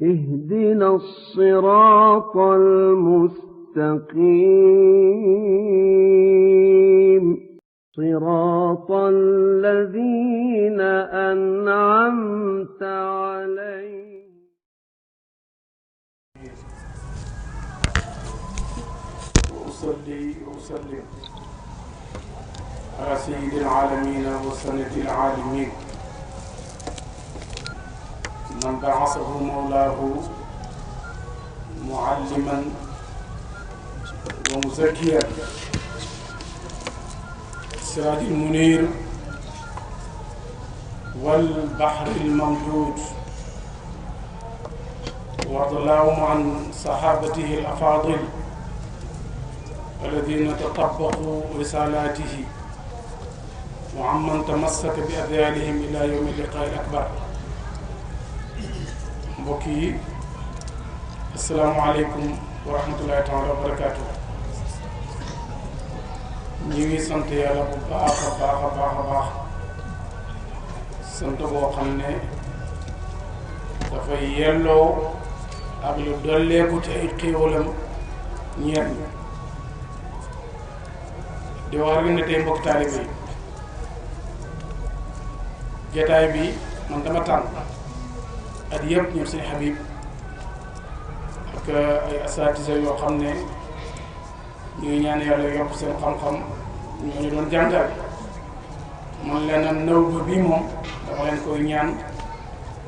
اهدنا الصراط المستقيم صراط الذين أنعمت عليهم. وأصلي وأسلم على سيد العالمين وسند العالمين من بعثه مولاه معلما ومزكيا السراج المنير والبحر الممدود، وارض اللهم عن صحابته الأفاضل الذين تطبقوا رسالاته وعمن تمسك بأذيالهم إلى يوم اللقاء الأكبر. mbokk yi asalaamaaleykum wa rahmatullahi taala wa barakaatu. ñu ngi sant yàlla bu baax a baax a baax a baax, sant boo xam ne dafay yelloo ak lu dolleeku ci ay xéewalam ñeent di wax rek ne tey mbokk taalibe yi jataay bi man dama tànn at yëpp ñoom sëñ Habib ak ay asatisa yoo xam ne ñu ngi ñaan yàlla yokk seen xam-xam ñoo ñu doon jàngal. man leen naw ba bii moom dama leen koy ñaan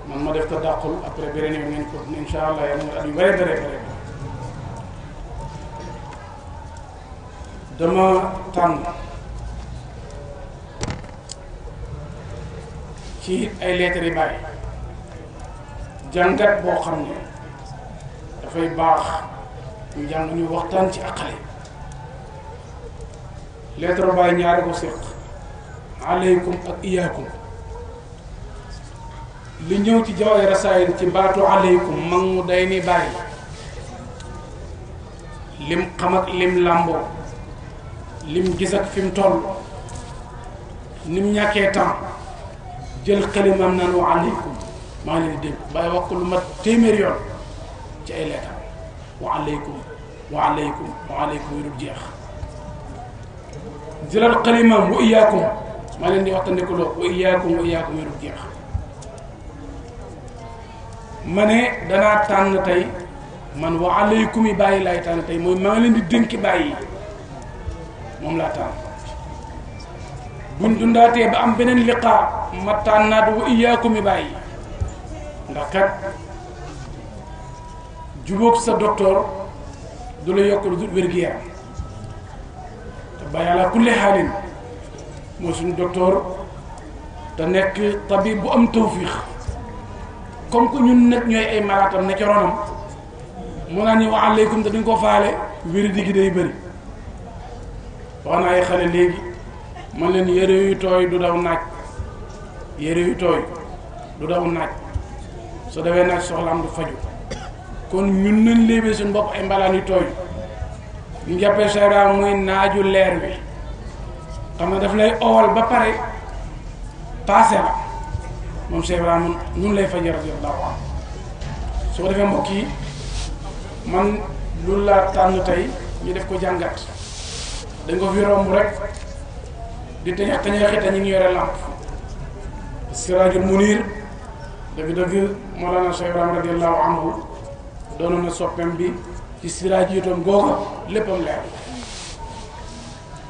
man ma def ko dàqul après beneen yoon ngeen ko insha allah yàlla nga at yu bare bare bare. dama tànn ci ay lettres yi bàyyi jàngat boo xam ne dafay baax ñu jàng ñu waxtaan ci ak xale. lettre Baay ñaari ko séq aleykum ak iyaakum. li ñëw ci Jawaahir Rasaa'il ci baatu aleykum mag mu day ni bàyyi lim xam ak lim làmboo lim gis ak fi mu toll nim ñàkkee temps jël xalimam naan wa aleykum maa ngi leen di dégg bàyyi wax ko lu mat téeméer yoon ci ay leetar wa aleykum wa aleykum wa aleykum yu dul jeex. jëlal xalimam wa iyaakum maa leen di waxtandikuloo wa iyaakum yu dul jeex. ma ne danaa tànn tey man wa aleykum yi bàyyi laay tànn tey mooy maa ngi leen di dénki bàyyi moom laa tànn. buñ dundaatee ba am beneen liqaa ma tànnaat wa iyaakum yi bàyyi. ndax kat jubóog sa docteur du la yokk lu dul wér-gu-yaram te bàyyi ala kulli xaalin mooy suñu docteur te nekk tabib bu am tawfiix. comme que ñun nag ñooy ay malaatam ne ci ronam mu naa ni wa aleykum te duñ ko faale wéri di gi day bëri. wax naa ay xale léegi man leen yére yu tooy du daw naaj, yére yu tooy du daw naaj, soo dawee naaj soxlaam du faju. kon ñun nañ léebee suñu bopp ay mbalaan yu tooy ñu jàppee sayra muy naaju leer wi xam ne daf lay owal ba pare passé la moom Cheikh Ibrahima nun lay faje radiyallahu anhu. su ko defee mbokk yi man loolu laa tànn tey ñu def ko jàngat. dañ ko fi romb rek di tañax tañaxi te ñu ngi yore làmp Siraajul Muniir dëgg-dëgg Mawlana Cheikh Ibrahima radiyallahu anhu doonoon na soppeem bi ci siraaj yi itam googa léppam leer.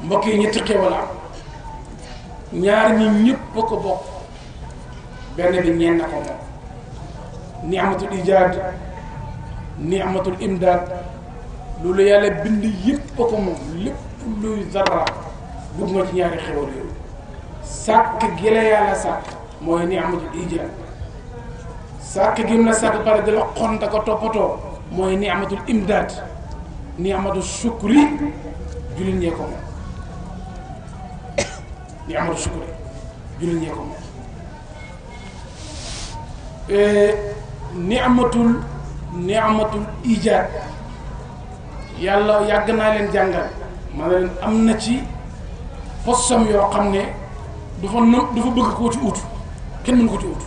mbokk yi ñetti xéwala ñaar ñi ñëpp a ko bokk, benn bi ñeen na ko moom. ni'matul ijaad ni'matul imdaad loolu yàlla bind yëpp a ko moom. lépp luy zarra dugg nga ci ñaari xéwal yooyu. sàkk gi la yàlla sàkk mooy ni'matul ijaad, sàkk gi mu la sàkk pare di la xonta ko toppatoo mooy ni'matul imdaad. ni'matul shukri jullit ñee ko moom. ni'matul shukri jullit ñee ko moom. ni'matul ijaad yàlla yàgg naa leen jàngal ma ne leen am na ci posam yoo xam ne du fa bëgg koo ci ut kenn mënu ko ci ut.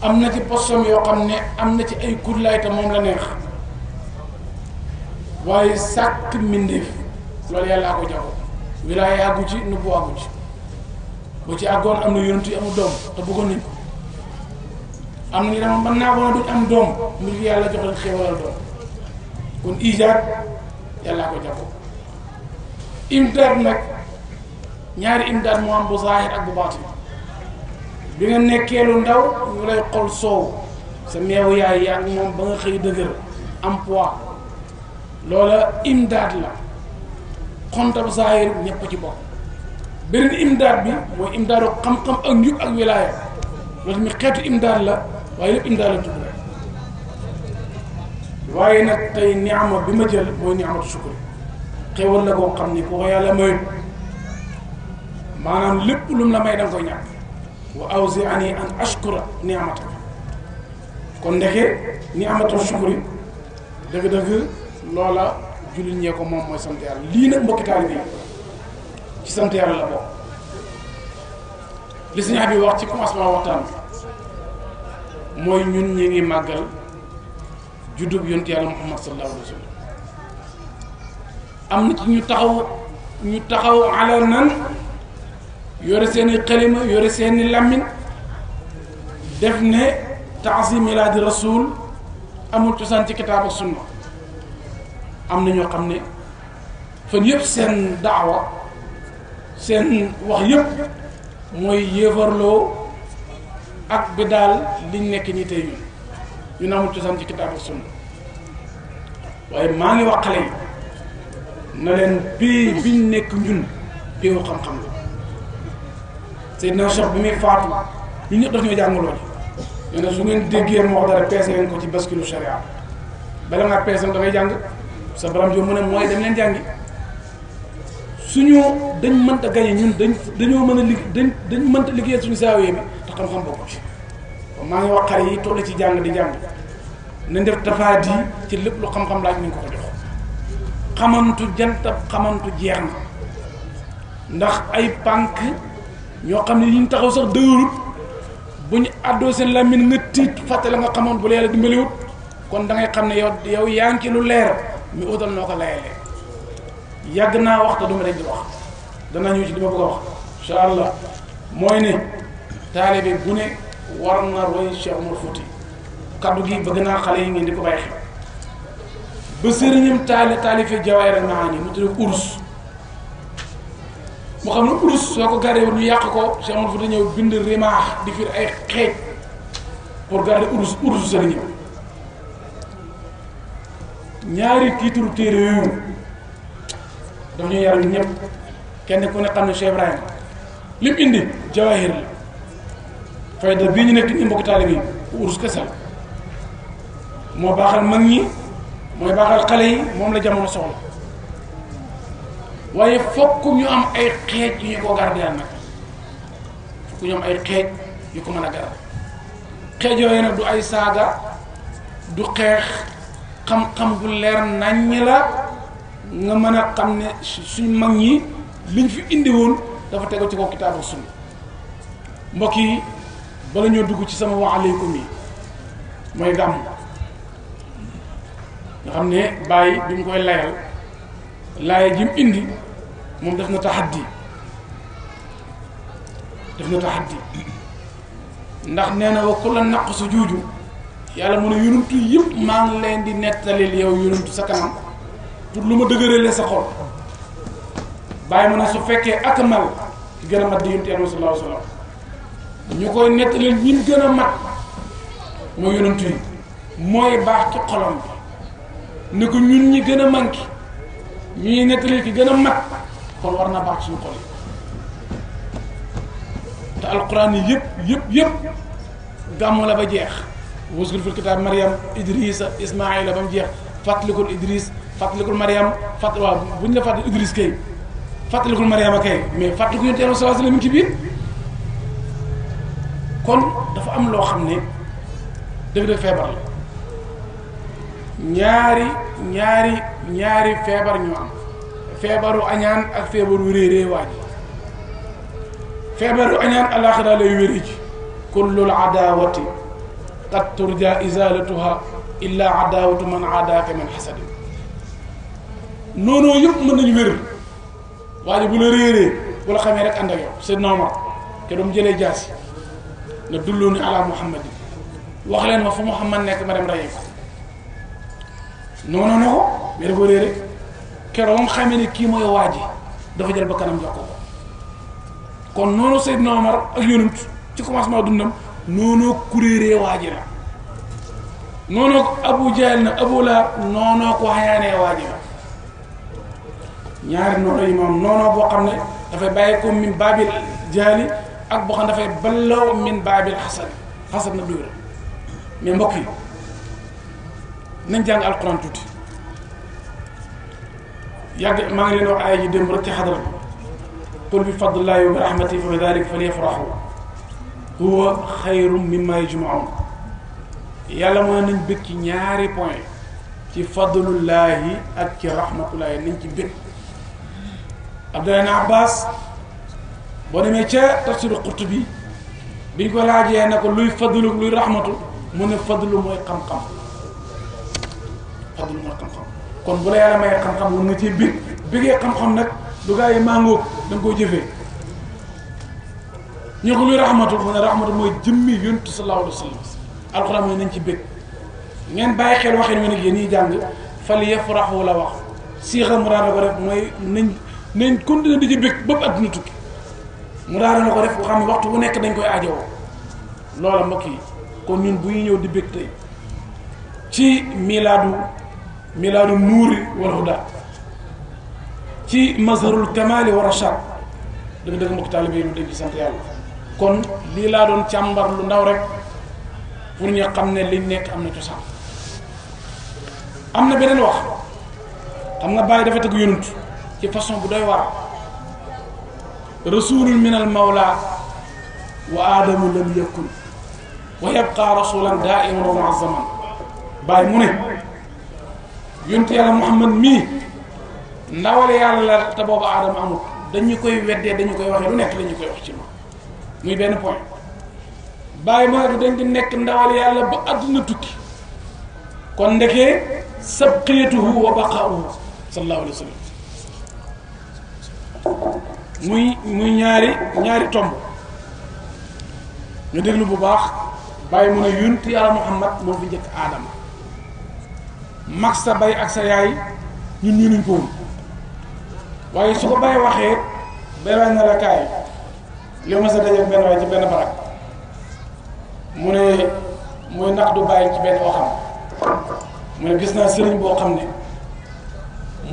am na ci postom yoo xam ne am na ci ay kurlaay te moom la neex waaye sàkk mbindeef loolu yàlla ko jago wilaaya àggu ci nubbu àggu ci boo ci àggoon am na yonent yi amul doom te bëggoon nañ ko am na ñu dama mën naa ko duñ am doom mu ngi yàlla jox leen xéewalal doom kon ijaat yàllaa ko jago imdaad nag ñaari imdaad moo am bu zaahir ak bu baatin bi nga nekkee lu ndaw ñu lay xol soow sa meewu yaay yaa ngi moom ba nga xëy dëgër am poids loola imdaad la xontab zaahir ñëpp ci bokk beneen imdaad bi mooy imdaadu xam-xam ak njub ak wilaaya loolu tamit xeetu imdaad la waaye lépp imdaad la tudd rek waaye nag tey niama bi ma jël mooy niamatu sukuri xéwal la koo xam ni ku ko yàlla mayut maanaam lépp lu mu la may da nga koy ñàkk wa awzi'ani an ashkura ni'mataka kon ndeke ni'matu shukri dëgg-dëgg loola jullit ñee ko moom mooy sant yàlla lii nag mbokki taalibe yi ci sant yàlla la bokk li Sëñ Habib wax ci commencement waxtaan bi mooy ñun ñi ngi màggal juddub yonent yàlla Muhammad sallallahu alayhi wa sallam am na ci ñu taxaw ala nan yore seeni xalima yore seeni làmmiñ def ne ta'zim milaadi rasul amul cosaan ci kitaab ak sunna am na ñoo xam ne fan yëpp seen daawa seen wax yëpp mooy yéefarloo ak bi daal liñ nekk nii tey ñun amul cosaan ci kitaab ak sunna waaye maa ngi wax xale yi na leen bii biñ nekk ñun péewu xam-xam la Seydina Cheikh bi muy faatu ñun ñëpp daf ñoo jàngaloo ji nee na su ngeen déggee moo wax dara peese leen ko ci baskilu sharia bala ngaa peese da ngay jàng sa baram jo mu ne mooy dem leen jàngi suñu dañ mënta gañe ñun dañoo mën a dañ mënta liggéeyal suñu saawee bi te xam-xam bokku ci maa ngi wax xale yi toll ci jàng di jàng nañ def tafaadi ci lépp lu xam-xam laaj nañ ko ko jox xamantu jantab xamantu jeex na ndax ay pànk ñoo xam ne yi ñu taxaw sax dëgërut bu ñu àddoo seen làmmiñ nga tiit fàtte la nga xamoon bu la yàlla dimbaliwut kon da ngay xam ne yow yaa ngi ci lu leer mi utal noo ko layalee yàgg naa wax te du ma dañ di wax danaa ñëw ci li ma bëgg a wax incha allah mooy ne taalibe bu ne war na roy Cheikh Omar Fouti kaddu gi bëgg naa xale yi ngeen di ko bàyyi xel ba sëriñam taalife Jawaahir al-Maani mu tudd urus mu xam ne urus soo ko gardé ñu yàq ko Cheikh Omar Fouti ñëw bind rimaax di fir ay xeej pour garder urusu sëriñam ñaari titre téere yooyu daf ñu yaram ñëpp kenn ku ne xam ne Cheikh Ibrahima lim indi Jawaahir la fayda bii ñu nekk ni mbokk taalibe yi urus kese la moo baaxal mag ñi mooy baaxal xale yi moom la jamono soxla waaye fokk ñu am ay xeej yu ñu ko gardeel nag fokk ñu am ay xeej yu ko mën a garder xeej yooyu nag du ay saaga du xeex xam-xam bu leer naññ la nga mën a xam ne suñ mag ñi liñ fi indi woon dafa tegu ci ko kitaab ak sunna mbokk yi bala ñoo dugg ci sama wa aleykum yi mooy gàmm nga xam ne bàyyi bi mu koy layal laaya ji mu indi moom def na taxaddi ndax nee na wa kulla naq su juuju yàlla mu ne yonantu yëpp maa ngi leen di nettalil yow yonantu sa kanam pour lu ma dëgëralee sa xol bàyyi ma ne su fekkee akmal ki gën a mat di yonantu yàlla sallallahu alayhi wa sallam ñu koy nettalil ñin gën a mat mooy yonantu yi mooy baax ci xolam bi ne ko ñun ñi gën a manqué ñuy nettalil ki gën a mat kon war na baax suñu xol yi te alquran yi yëpp gàmmu la ba jeex waskur fil kitaab Mariam Idrissa Ismaïla ba mu jeex fàttalikul Idriss fàttalikul Mariam waaw bu ñu la fàttali Idriss kay fàttalikul Mariama kay mais fàttaliku yonent Yàlla sallallahu alayhi wasallam ci biir kon dafa am loo xam ne dëgg-dëgg feebar la ñaari feebar ñu am feebaru añaan ak feebaru réeree waaj feebaru añaan alaaxira lay wéri ci kullul adaawati qad turja izalatuha illa adawatu man aadaaka min xasadin noonu yëpp mën nañu wér waaye bu la réeree bu la xamee rek ànd ak yow Seydina Omar ke doom jëlee jaasi na dulluuni ala muhammadin wax leen ma fu Muhammad nekk ma dem rey ko noonu na ko mais dafa réere keroog moom xamee ne kii mooy waa ji dafa jël ba kanam jox ko kon noonu Seydina Omar ak yonent ci commencement dundam noonu kuréeree waa ji la noonu Abu Jahl na Abu Lahab noonu ko xayaanee waa ji la ñaari noonu yi moom noonu boo xam ne dafay bàyyi ko min baabil jaali ak boo xam ne dafay balloo min baabil xasad na dóora mais mbokk yi nañ jàng alquran tuuti yàgg maa ngi leen wax aaya ji démb rek ci xadara bi qul bi fadlillahi wa bi rahmatihi fa bi dalika falyafrahu huwa xayrum mimma yajmaun yàlla mooy nañ bëgg ci ñaari point ci fadlullahi ak ci rahmatullahi nañ ci bëgg Abdullah ibn Abbas boo demee ca tafsiru Qurtubi biñ ko laajee ne ko luy fadlu luy rahmatu mu ne fadlu mooy xam-xam fadlu mooy xam-xam kon bu la yàlla mayee xam-xam mun nga ci bëggee xam-xam nag du gaa yi màngoog da nga koo jëfee ñu ko luy rahmatu mu ne rahmatu mooy jëmmi yontu sallallahu alayhi wa sallam alxuraan mooy nañ ci bëgg ngeen bàyyi xel waxin wi nag yéen ñiy jàng fal yafrahu la wax siixa mu daana ko def mooy nañ continuer di ci bëgg bëpp adduna tukki mu daana na ko def xam ne waxtu bu nekk dañ koy aajowoo loola mbokk yi kon ñun bu ñu ñëw di bëgg tey ci milaadu nuuri wal huda ci mazharul kamali wa rashad dëgg-dëgg mbokk taalibe yi dañ ci sant yàlla kon lii laa doon càmbar lu ndaw rek pour ñu xam ne liñ nekk am na cosaan am na beneen wax xam nga bàyyi dafa tëgg yonent ci façon bu doy waar rasulun min al mawla wa aadamu lam yakun wa yabqa rasulan daiman wa muazzaman bàyyi mu ne yonent yàlla Muhammad mii ndawal yàlla te boobu aadama amul dañu koy weddee dañu koy waxee lu nekk dañu koy wax ci moom muy benn point bàyyi ma dañ di nekk ndawal yàlla ba àdduna tukki kon ndekee sabqiyatuhu wa baqaa'uhu sallallahu alayhi wa sallam muy ñaari tomb ñu déglu bu baax bàyyi mu ne yonent yàlla Muhammad moo fi njëkk aadama mag sa bay ak sa yaay ñun ñu nuñ ko woon waaye su ko bàyyi waxee benn waay na la kaay li ma sa daje benn waay ci benn barak mu ne muy ndax du bàyyi ci benn waxam mu ne gis naa sëriñ boo xam ne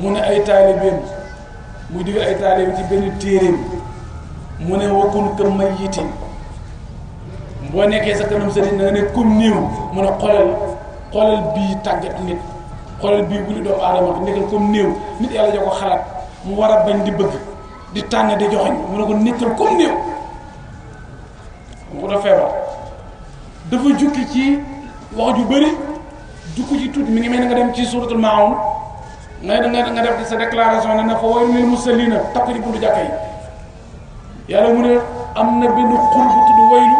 mu ne ay taalibeem muy digal ay taalibeem ci benn téeréem mu ne wakkun kër may yitin boo nekkee sa kanam sëriñ na nga ne comme néew mu ne xoolal bii tàggat nit xoolal bii bu li doomu aadama ko nekkal comme néew nit yàlla jox ko xalaat mu war a bañ di bëgg di tànn di joxoñ mu ne ko nekkal comme néew mu ko def feebar dafa jukki ci wax ju bëri jukki ci tuuti mi ngi mel ni nga dem ci suratul maun nga def sa déclaration ne na fa waylun lil musallina takku ci buntu jàkka yi yàlla mu ne am na benn xur bu tudd waylu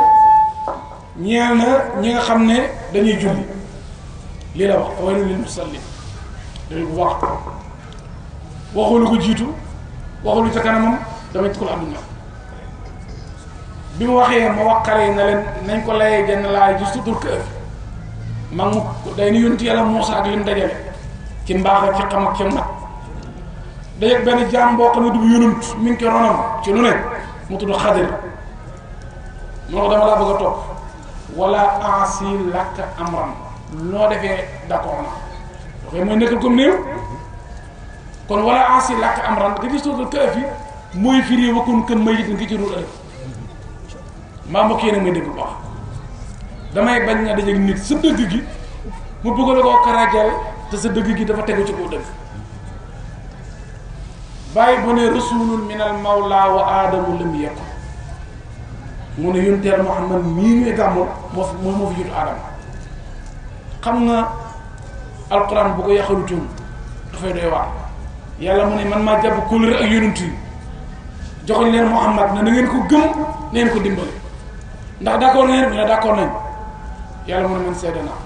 ñeel na ñi nga xam ne dañuy julli lii la wax fa waylun lil musallin dañu bu wax waxulu ko jiitu waxulu ca kanamam damay tukkul àdduna bi mu waxee ma wax xale yi na leen nañ ko layee jenn laay ji sutur kër mag mu day ni yonent yàlla Muusaa ak lim dajale ci mbaax ak ci xam ak ci mat dajeeg benn jaam boo xam ne du yonent mi ngi ci ronam ci lu ne mu tudd Xadir moo ko dama laa bëgg a topp wala ansi làkk amram noo defee d'accord na waxee mooy nekkal comme néew kon wala ansi làkk amran nga ci sutur kër fi mooy firi wakkun kën may yit ngi ci ruur ëllëg maa mbokk yéen a may dégg bu baax damay bañ nga dajeeg nit sa dëgg gi mu bëgg la koo karajal te sa dëgg gi dafa tegu ci kaw dëgg bàyyi bu ne rasulun min al mawla wa aadamu lam yakun mu ne yunteel Muhammad mii ñuy gàmmu moo fi jutu aadama xam nga alquran bu ko yaxalutoon dafay doy waar yàlla mu ne man maa jàpp kóllëre ak yonent yi joxoñ leen Muhammad na ngeen ko gëm ngeen ko dimbale ndax d'accord ngeen ñu ne d'accord nañ yàlla mu ne man seede naa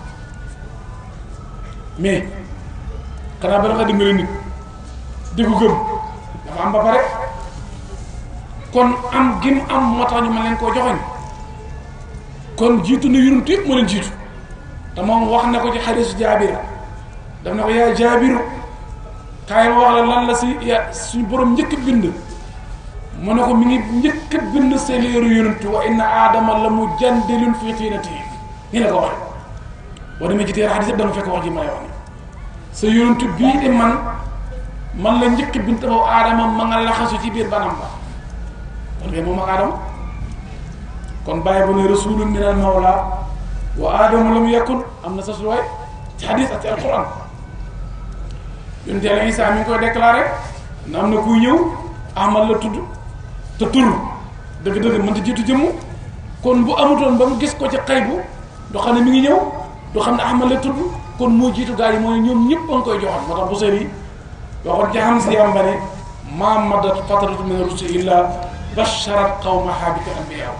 mais xanaa bala nga dimbali nit di ko gëm dafa am ba pare kon am gim am moo tax ñu ma leen koo joxoñ kon jiitu na yonent yëpp moo leen jiitu te moom wax na ko ci xadiisu Jaabir daf na ko yaa Jaabiru kaay ma wax la lan la si ya suñu borom njëkk bind mu ne ko mi ngi njëkk bind seleeru yonent wa inna aadama la mujandilun fi tiinatihi nii la ko waxee boo demee ci téere xadiis yëpp danga fekk wax ji ma lay wax ni sa yonent bii de man la njëkk bind boobu aadama ma nga laxasu ci biir banam ba kon kay moom ak aadama kon bàyyi bu ne rasulun min al mawla wa aadama lam yakun am na sa suwaay ci xadiis ak ci alquran yonent Yàlla Isaa mi ngi koy déclaré na am na kuy ñëw Ahmad la tudd te tur dëgg-dëgg mënta jiitu jëmm kon bu amutoon ba mu gis ko ci xaybu du xam ne mi ngi ñëw du xam ne Ahmad la tudd kon moo jiitu gaa yi mooy ñoom ñëpp ba nga koy joxoon moo tax bu sëri waxoon ci xam si yam ba ne maa madat fatratu min rusul illa basharat qawmaha bi anbiya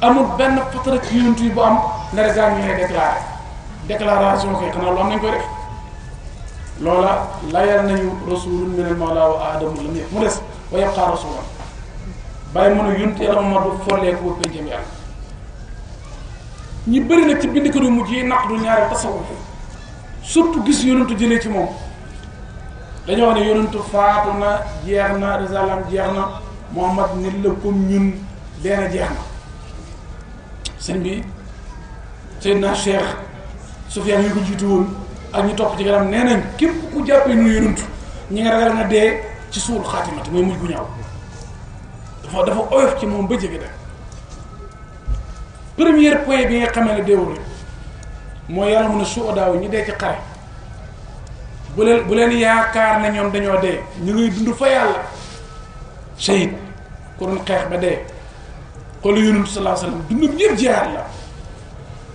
amul benn fatara ci yonent yi bu am ndare gaa ñu ngay déclaré déclaration koy xanaa lu am nañ koy def loola layal nañu rasulun min al mawla wa aadamu lam yakun mu des wa yabqa rasulan bàyyi mën a yonent Yàlla Mamadu folleeku ba péncam yàlla ñi bëri nag ci bindkat yu mujj yi naq du ñaari tasawuf surtout gis yonentu jëlee ci moom dañoo wax ne yonentu faatu na jeex na risalam jeex na Muhammad nit la comme ñun leena jeex na sëñ bi Seydina Cheikh Soufiane yi ko jiitu woon ak ñu topp ci kanam nee nañ képp ku jàppee nu yonentu ñi nga ragal na dee ci suul xaatimati mooy mujj gu ñaaw dafa oyof ci moom ba jege de première point bi nga xamee ne deewul rek mooy yàlla mun a suudaaw ñi dee ci xare bu leen yaakaar ne ñoom dañoo dee ñu ngay dund fa yàlla shahid ku doon xeex ba dee xoolu yonentu sallallahu alayhi wasallam dundam yëpp jihaad la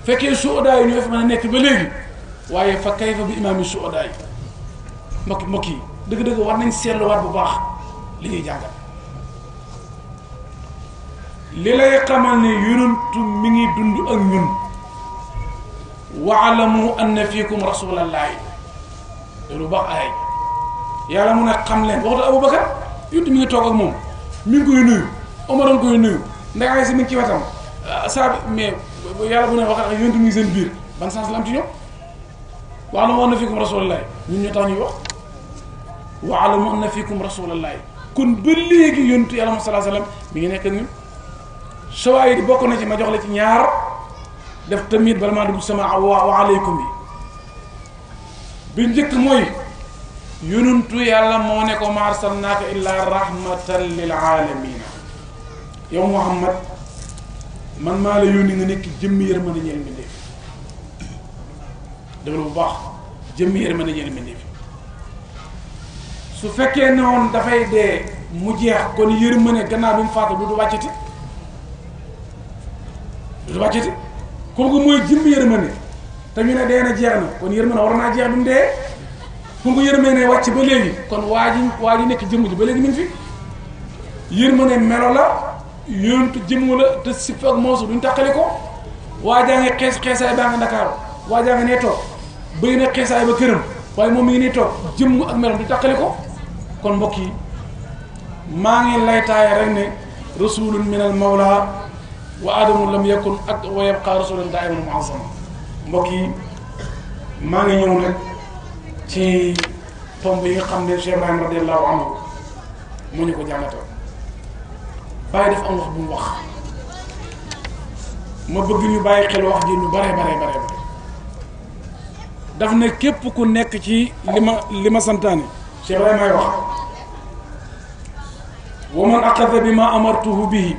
fekkee suudaaw ñoo fi mën a nekk ba léegi waaye fa kayfa bi imaam yi suudaa yi mbokk yi dëgg-dëgg war nañ seetluwaat bu baax li ñuy jàngal li lay xamal ne yonentu mi ngi dund ak ñun waalamu anna fiikum rasulallahi loolu baax ay yàlla mun a xam leen waxtu Abubakar yonentu mi ngi toog ak moom mi ngi koy nuyu Omar koy nuyu ndax si mi ngi ci wetam saa mais yàlla bu ne wax ak yonentu mi ngi seen biir ban sens la am ci ñoom waalamu anna fiikum rasulallahi ñun ñoo tax ñuy wax waalamu anna fiikum rasulallahi kon ba léegi yonentu yàlla sallallahu alayhi wasallam mi ngi nekk ak ñun sawaay di bokk na ci ma jox la ci ñaar def tamit bala maa dugg sama wa aleykum bi njëkk mooy yonentu yàlla moo ne ko ma arsalnaaka illaa rahmatan lil aalamiina yow Muhammad man maa la yónni nga nekk jëmmi yërmande ñeel mbindéef déglu bu baax jëmmi yërmande ñeel mbindéef su fekkee ne woon dafay dee mu jeex kon yërmande gannaaw bi mu faatu du wàccati du wàccati kooku mooy jëmmi yërmande te ñu ne dee na jeex na kon yërmande war naa jeex bi mu dee kooku yërmande wàcc ba léegi kon waa ji nekk jëmm ji ba léegi mi ngi fi yërmande melo la yonentu jëmm la te si foog moosu duñ tàqali ko waa jaa ngi xeesaay baa nga Ndakaaru waa jaa nga nee toog bëgg na xeesaay ba këram waaye moom mi ngi nii toog jëmm ak melam duñ tàqali ko kon mbokk yi maa ngi lay taaya rek ne rasulun min al mawla wa aadamu lam yakun ak wa yabqa rasulan daa'iman mu'azzama mbokk yi maa ngi ñëw nag ci tomb yi nga xam ne Cheikh Ibrahima radiyallahu anhu moo ñu ko jàngatal bàyyi def am wax bu mu wax ma bëgg ñu bàyyi xel wax ji ñu bare daf ne képp ku nekk ci li ma santaane Cheikh Ibrahima may wax wa man aqada bi ma amartuhu bihi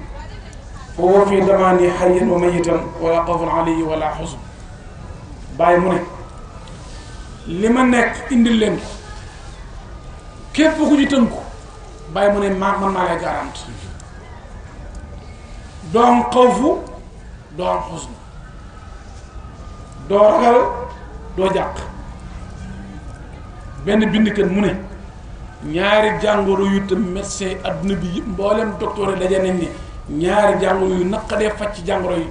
fa huwa fi damaani hayyan wa mayitan wala xawfun alayhi wala xusn bàyyi mu ne li ma nekk indil leen képp ku ci tënku bàyyi mu ne man maa lay garante doo am xawfu doo am xusn doo ragal doo jàq benn bindkat mu ne ñaari jàngoro yu tam médecin adduna bi yëpp mboolem docteur yi daje nañ ni ñaari jàngoro yu naqadee faj ci jàngoro yi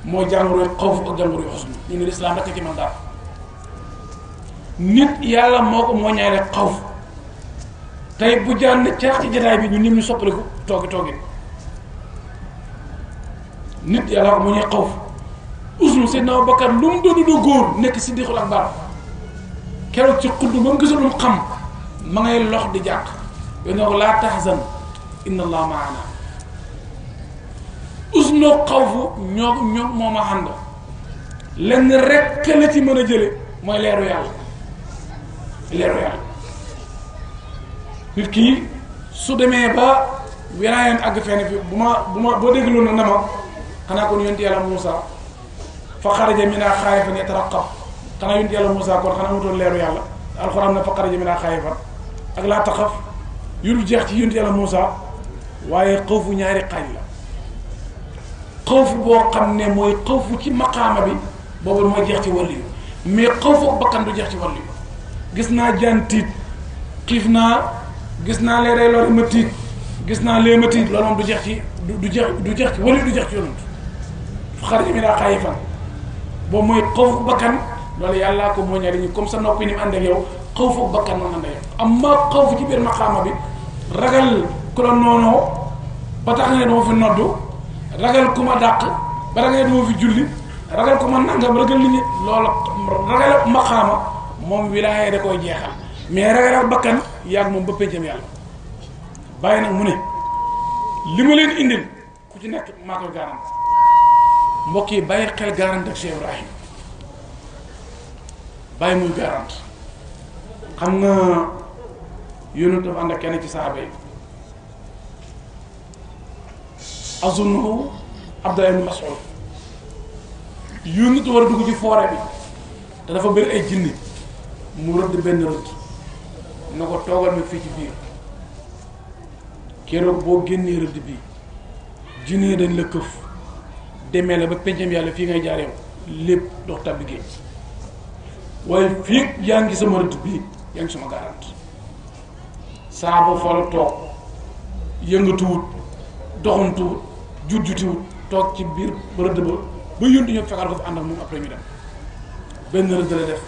moo jàngoroy xawf ak jàngoroy xusnu ñu ne lislaam rekk ci man dara nit yàlla moo ko moo ñaale xawf tey bu jaan ne caax ci jataay bi ñu nim ñu soppaliku toogi nit yàlla ko moo ñee xawf usnu Seydina Abubakar lu mu doon góor nekk siddiqul akbar keroog ci xudd ba mu gisulum xam ma ngay lox di jàq yow ne ko laa tahzan inna allah maana usnoo xawfu ñoo moo ma ànd lenn rekk la ci mën a jële mooy leeru yàlla nit kii su demee ba wilaayam àgg fenn fi boo déglu na ma xanaa kon yonent yàlla Muusa fa xaraja minhaa xaayifan yataraqab xanaa yonent yàlla Muusa kon xanaa amutoon leeru yàlla alxuraan na fa xaraja minhaa xaayifan ak laa taxaf yu jeex ci yonent yàlla Muusa waaye xawfu ñaari xaaj la xawfu boo xam ne mooy xawfu ci maqaama bi boobu mooy jeex ci wàllu yu mais xawfu ak bakkan du jeex ci wàllu yu gis naa jaan tiit xiif naa gis naa leeray lor ma tiit gis naa lee ma tiit loolu moom du jeex ci du jeex ci wàllu du jeex ci yonent fa xaraja minhaa xaayifan boobu mooy xawfu bakkan loolu yàllaa ko moo ñaari ñu comme sa noppi ni mu ànd ak yow xawfu bakkan moom ànd ak yow amma xawfu ci biir maqaama bi ragal ku la noonoo ba tax nga ne dama fi noddu ragal ku ma dàq ba ragal ne dama fi julli ragal ku ma nangam ragal nit ñi loolu ragal maqaama moom wilaaya da koy jeexal mais ragal ak bakkan yàgg moom ba péncam yàlla bàyyi nag mu ne li ma leen indil ku ci nekk maa koy garante mbokk yi bàyyi xel garante ak Cheikh Ibrahim bàyyi muy garante xam nga yónent dafa ànd ak kenn ci saaba yi azunnu Abdullah ibn Mas'ud yónent war a dugg ci foore bi te dafa bëri ay jinni mu rëdd benn rëdd na ko toogal mi fii ci biir keroog boo génnee rëdd bi jinne dañ la këf demee la ba pencam yàlla fii ngay jaar yow lépp dox tàbbi géej waaye fii yaa ngi sama rëdd bii yaa ngi sama garante saa ba fa la toog yëngatuwut doxantuwut jujjutiwut toog ci biir ba rëdd ba yónni ñoo fekkal ko fi ànd ak moom après ñu dem benn rëdd la def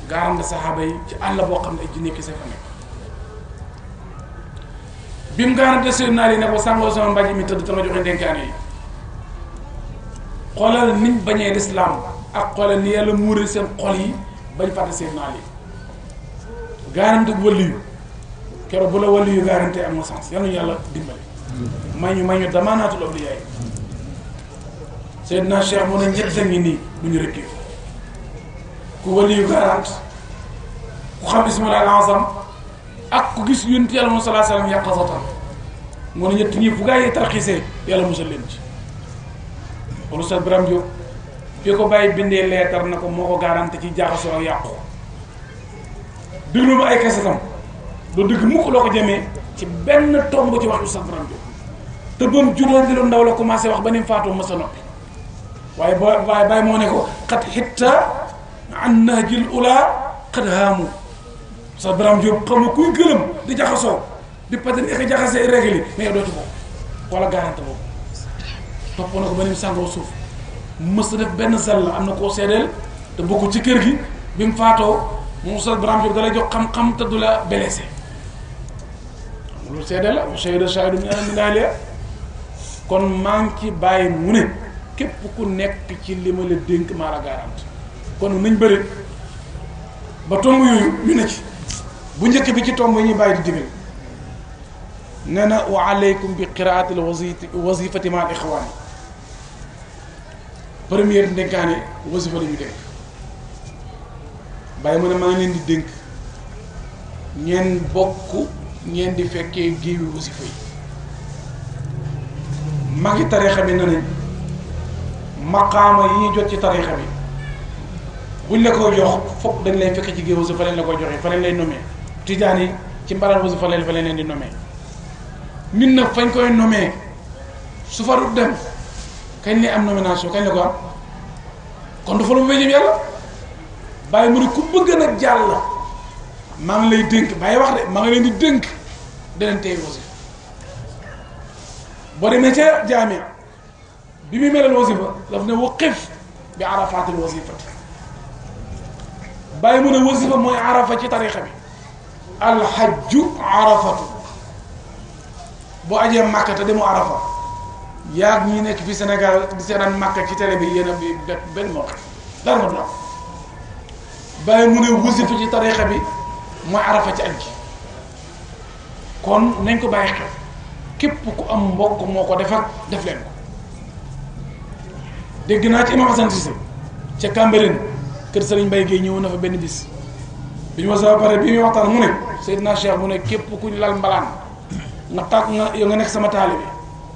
garante saxaaba yi ci àll boo xam ne ay jinne kese fa nekk bi mu garante seen naa yi ne ko sàngoo sama mbàjj mi tëdd tama joxe dénkaane yi xoolal niñ bañee lislaam ak xoolal ni yàlla muuree seen xol yi bañ fàtte seen naa yi garante waliyu keroog bu la waliyu garante am na sens yal nañu yàlla dimbali may ñu damaanaatul awliyaa yi Seydina Cheikh mu ne ñett a ngi nii du ñu rëkkee ku waliyu garante ku xam ismillah al-azam ak ku gis yonent yàlla moom sallallahu alayhi wa sallam yaqazatan mu ne ñett ñi fu gaa yi tarxiisee yàlla musal leen ci wala Oustaz Birame Diop bi ko bàyyi bindee leetar na ko moo ko garanti ci jaaxasoo ak yàqu déglu ma ay kasetam doo dëgg mukk loo ko jëmee ci benn tomb ci wax Oustaz Birame Diop te bam juróom di lu ndaw la commencé wax ba ni mu faatoo mës a noppi waaye bàyyi moo ne ko xat xitta an nahjil ula xat haamu Oustaz Birame Diop xam nga kuy gëlëm di jaxasoo di peut-être ek jaxasee règle yi mais yow dootu ko wala garanti boobu topp na ko ba ni mu sàngoo suuf mës a def benn sell am na koo seedeel te bokk ci kër gi bi mu faatoo moom Oustaz Birame Diop da lay jox xam-xam te du la blessé xam nga loolu seedeel la shahida shahidun min ahliha kon maa ngi ci bàyyi mu ne képp ku nekk ci li ma la dénk maa la garanti kon nañ bëri ba tomb yooyu ñu ne ci bu njëkk bi ci tomb yi ñuy bàyyi di digal nee na wa aleykum bi qiraati l wasifati ma al ixwaan première ndénkaane wasifa la ñu dénk bàyyi mu ne maa ngi leen di dénk ngeen bokk ngeen di fekkee géewi wasifa yi maa ngi tarixa bi ne nañ maqaama yi ñuy jot ci tarixa bi buñ la koy jox foog dañ lay fekk ci géew wasifa leen la koy joxee fa leen lay nommé tijaan yi ci mbaral wasifa leen fa leen di nommé nit nag fañ koy nommé su fa du dem kañ lay am nomination kañ la ko am kon dafa la mu wéjëm yàlla bàyyi mu ne ku bëgg nag jàll maa ngi lay dénk bàyyi wax de maa ngi leen di dénk da leen tey wasifa boo demee ca jaamia bi muy melal wasifa daf ne waqif bi arafatil wasifati bàyyi mu ne wasifa mooy arafa ci tarixa bi alxajju arafatu boo ajee màkka te demoo arafa yaag ñi nekk fi Sénégal di seetaan màkka ci télé bi yéen a bi benn moo xam dara ma du am bàyyi mu ne wasifa ci tarixa bi mooy arafa ci aj gi kon nañ ko bàyyi xel képp ku am mbokk moo ko def leen ko dégg naa ci imam Hassan Cissé ca Cambérène kër Serigne Mbaye Guèye ñëw na fa benn bis bi ñu wasa pare bi muy waxtaan mu ne Seydina Cheikh mu ne képp ku lal mbalaan nga tàgg nga yow nga nekk sama taalibe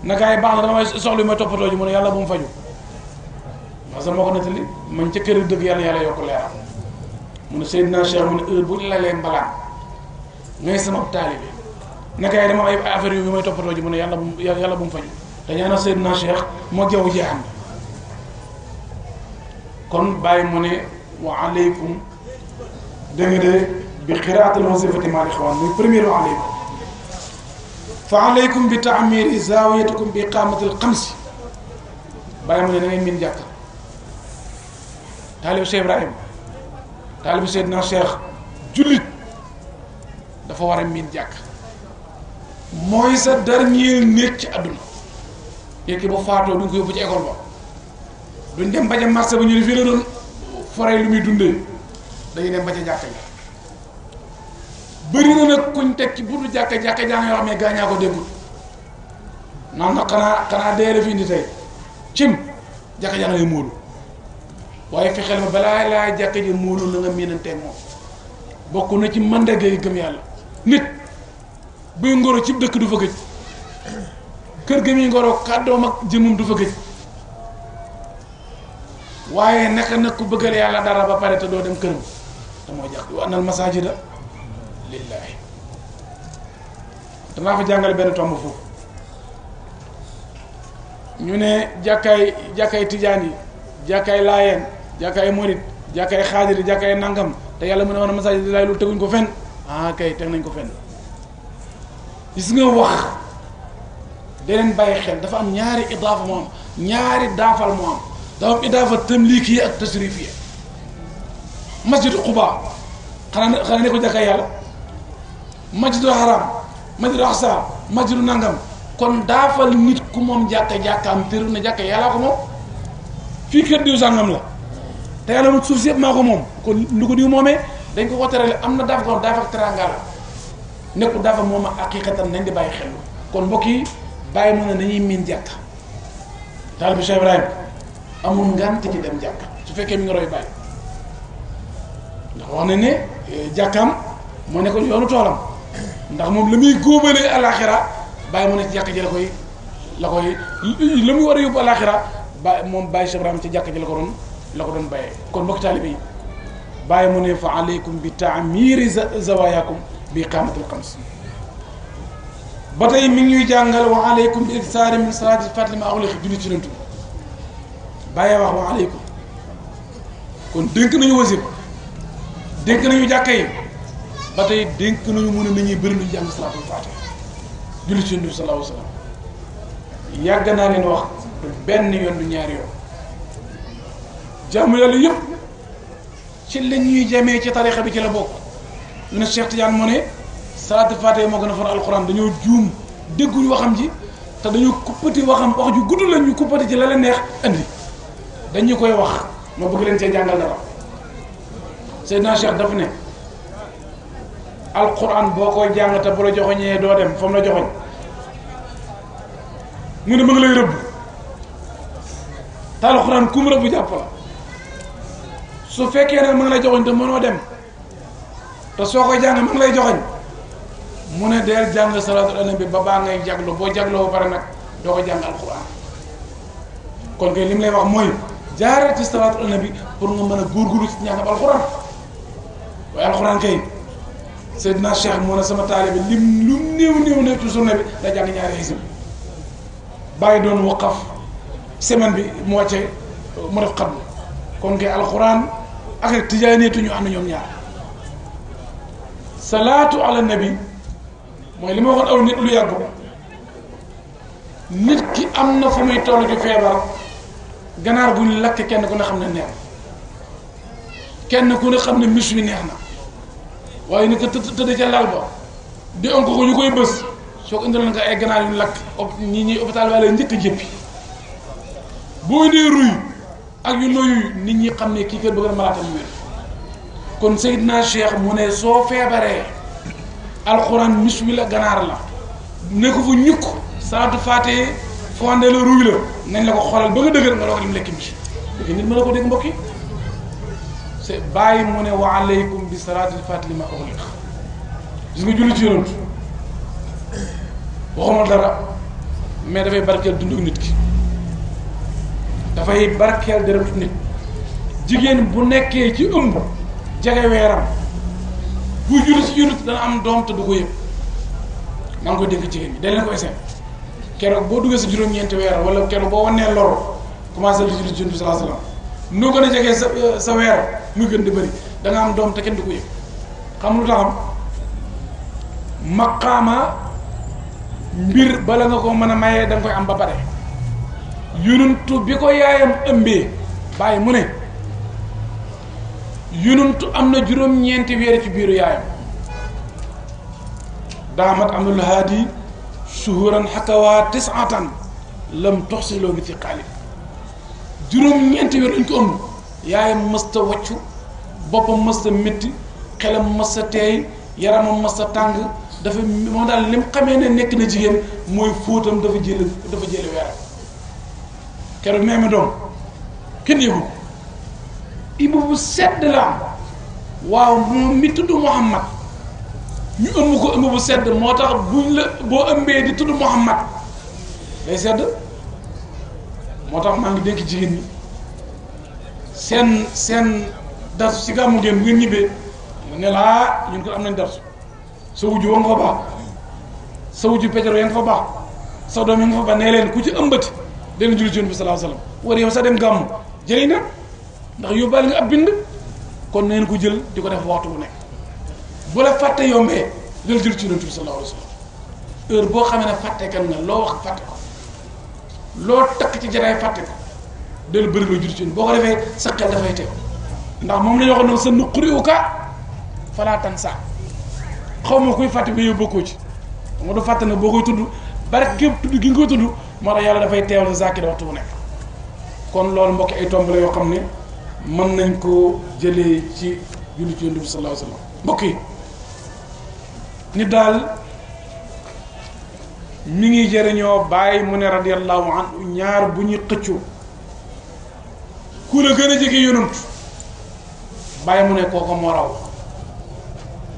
na gaa yi baax na dama may soxla yu may toppatoo ji mu ne yàlla bu mu faju Hassan moo ko nettali man ca kër dëgg yàlla yokk leeram mu ne Seydina Cheikh mu ne heure bu ñu lalee mbalaan ngay sama taalibe na gaa yi dama ay affaire yu may toppatoo ji mu ne yàlla bu mu faju te ñaanal Seydina Cheikh moo jaww jeexam kon bàyyi mu ne wa aleykum dégg nga de bi xiraatil wasifati maal ixwaan muy premier wa aleykum fa aleykum bi taamiri zawiyatikum bi iqamatil xamsi bàyyi mu ne na ngay miin jàkk taalibu Cheikh Ibrahima taalibu Seydina Cheikh jullit dafa war a miin jàkk mooy sa dernier néeg ci àdduna yéegi ba faatoo duñ ko yóbbu ci école ba duñ dem ba ca marché ba ñu ne fii la doon foree lu muy dundee dañuy dem ba ca jàkka ji bëri na nag kuñ teg ci buntu jàkka jaa nga yoo xam ne gaañaa ko déggul naan nag xanaa dee la fi indi tey cim jàkka jaa nga lay móolu waaye fexeel ma balaa laa jàkka ji móolu na nga miinanteeg moom bokk na ci mandarga yi gëm yàlla nit buy ngoro cib dëkk du fa gëj kër ga muy ngoro kàddoom ak jëmmum du fa gëj waaye naka nag ku bëggal yàlla dara ba pare te doo dem këram te moo jàkk wa annal masajida lillahi danaa fa jàngale benn tomb foofu ñu ne jàkkaay tijaan yi jàkkaay laayeen jàkkaay morit jàkkaay xaadir jàkkaay nangam te yàlla mu ne woon masajida lillahi lu teguñ ko fenn kay teg nañ ko fenn gis nga wax deneen bàyyi xel dafa am ñaari idaafa moo am ñaari daafal moo am dafa am idaafa tamlikiya ak tasrifiya masjidu Quba xanaa ne ko jàkkaay yàlla masjidu haram masjidu aqsa masjidu nangam kon daafal nit ku moom jàkkaam tëru na jàkka yàllaa ko moom fii kër diw sàngam la te yàlla mu suuf si yëpp maa ko moom kon lu ko diw moomee dañ ko terale am na daaf ko daaf ak teranga la nekkul dafa moom ak haqiqatan nañ di bàyyi xel kon mbokk yi bàyyi mu ne dañuy miin jàkka taalibu Cheikh Ibrahima amul ngant ci dem jàkka su fekkee mi nga roy bàyyi ndax wax na ne jàkkaam moo nekkoon yoonu toolam ndax moom la muy góobalee alaxira bàyyi mu ne ci jàkka ji la koy la muy war a yóbbu alaxira bàyyi moom bàyyi Cheikh Ibrahima ci jàkka ji la ko doon bàyyee kon mbokk taalibe yi bàyyi mu ne fa aleykum bi taamiri zawayakum bi iqamatil xams ba tey mi ngi ñuy jàngal wa aleykum bi iksaari min salaati fàttali ma axuliq julli ci lentu bàyyee wax wa aleykum kon dénk nañu wasif dénk nañu jàkka yi ba tey dénk nañu mun a nañuy bëri luñu jàng salaatul faatiha julli ci Nabi sallallahu alayhi wa sallam yàgg naa leen wax du benn yoon du ñaari yoon jàmm yàlla yëpp ci la ñuy jamee ci tarixa bi ci la bokk ñu ne Cheikh Tidiane moo ne salaatul faatiha moo gën a far alxuraan dañoo juum dégguñu waxam ji te dañoo kuppati waxam wax ju gudd la ñu kuppati ci la leen neex andi dañu koy wax ma bëgg leen cee jàngal dara Seydina Cheikh dafa ne alxuraan boo koy jàng te bu la joxoñee doo dem fa mu la joxoñ mu ne ma ngi lay rëbb te alxuraan kum rëbb jàpp la su fekkee nag ma ngi lay joxoñ te mënoo dem te soo koy jàng ma ngi lay joxoñ mu ne deel jàng salaatul ala nabi ba baa ngay jaglu boo jagloo ba pare nag doo ko jàng alxuraan kon kay li mu lay wax mooy jaaral ci salaatul ala nabi pour nga mën a góorgóorlu ci njàngam alxuraan waaye alxuraan kay Seydina Cheikh moo ne sama taalibe lim lu néew ne ci journée bi da jàng ñaari xisib bàyyi doon waqaf semaine bi mu wàcce mu def xatmu kon kay alxuraan ak tijaaneetu ñu ànd ñoom ñaar salaatu ala nabi mooy li ma waxoon aw nit lu yàggu nit ki am na fu muy toll ci feebar ganaar guñ lakk kenn ku ne xam ne neex na kenn ku ne xam ne mis wi neex na waaye ni ko tëdd ca lal ba di onk ko ñu koy bës soo ko indiloon nga ay ganaar yu lakk ñi hôpital wala njëkk a jëppi boo indee ruy ak yu nooyu nit ñi xam ne kii kër bëgg na malaata yu wér kon Seydina Cheikh mu ne soo feebaree alxuraan mis wi la ganaar la ne ko fa ñukk salaatu faatee fonde la ruy la nañ la ko xoolal ba nga dëgër nga doog lim lekk bi léegi nit mën na ko dégg mbokk yi c'est bàyyi mu ne wa aleykum bi salaatil faati li ma ughliq gis nga julli ci yonent waxuma dara mais dafay barkeel dundu nit ki dafay barkeel deretu nit jigéen bu nekkee ci ëmb jege weeram bu julli ci yonent dana am doom te du ko yëg maa ngi koy dénk jigéen ñi dañ leen ko essayé keroog boo duggee sa juróom-ñeenti weer wala keroog boo wannee loro commencé di julli ci yonent bi sallallahu alayhi wasallam noo gën a jegee sa weer muy gën di bëri da nga am doom te kenn du ko yëg xam lu taxam maqaama mbir bala nga ko mën a mayee da nga koy am ba pare yonentu bi ko yaayam ëmbee bàyyi mu ne yonentu am na juróom-ñeenti weer ci biiru yaayam daamat amul haadi suhuran xakawaa tisatan lam toxsiloo bi ci xaalib juróom-ñeenti weer lañ ko ëmb yaayam mësta waccu boppam mësta métti xelam mësta teey yaramam mësta tàng dafa moom daal lim xamee ne nekk na jigéen mooy fóotam dafa jële weeram keroog meeme doom kenn yëgul ibu bu sedd la am waaw moom mi tudd Muhammad ñu ëmb ko ëmb bu sedd moo tax buñ la boo ëmbee di tudd Muhammad day sedd moo tax maa ngi dénk jigéen ñi seen darsu si gàmmu ngeen bu ngeen ñibbee ne laa ñun ko am nañ darsu sa wujju wa nga fa baax sa wujju pétero ya nga fa baax sa doom ya nga fa baax nee leen ku ci ëmbati deen julli ci Yonent bi sallallahu alayhi wasallam war yow sa dem gàmmu jëriñ na ndax yóbbaale nga ab bind kon neen ko jël di ko def waxtu bu nekk bu la fàtte yombee del julli ci Yonent bi sallallahu alayhi wasallam heure boo xamee ne fàtte kan nga loo wax fàtte ko loo takk ci jaraay fàtte ko del bëri loo julli ci boo ko defee sa xel dafay teew ndax moom la ñu waxoon ne sa nuqri'uka falaa tansaa xaw ma kuy fàtte ba yow bokkoo ci nga du fàtte ne boo koy tudd barke képp tudd gi nga koy tudd moo tax yàlla dafay teewal sa zakir waxtu bu nekk kon loolu mbokki ay tomb la yoo xam ne mën nañ ko jëlee ci julli ci Yonent bi sallallahu alayhi wasallam mbokk yi nit daal mi ngi jëriñoo bàyyi mu ne radiyallahu anhu ñaar bu ñuy xëccoo ku la gën a jege yonent bàyyi mu ne kooko moo raw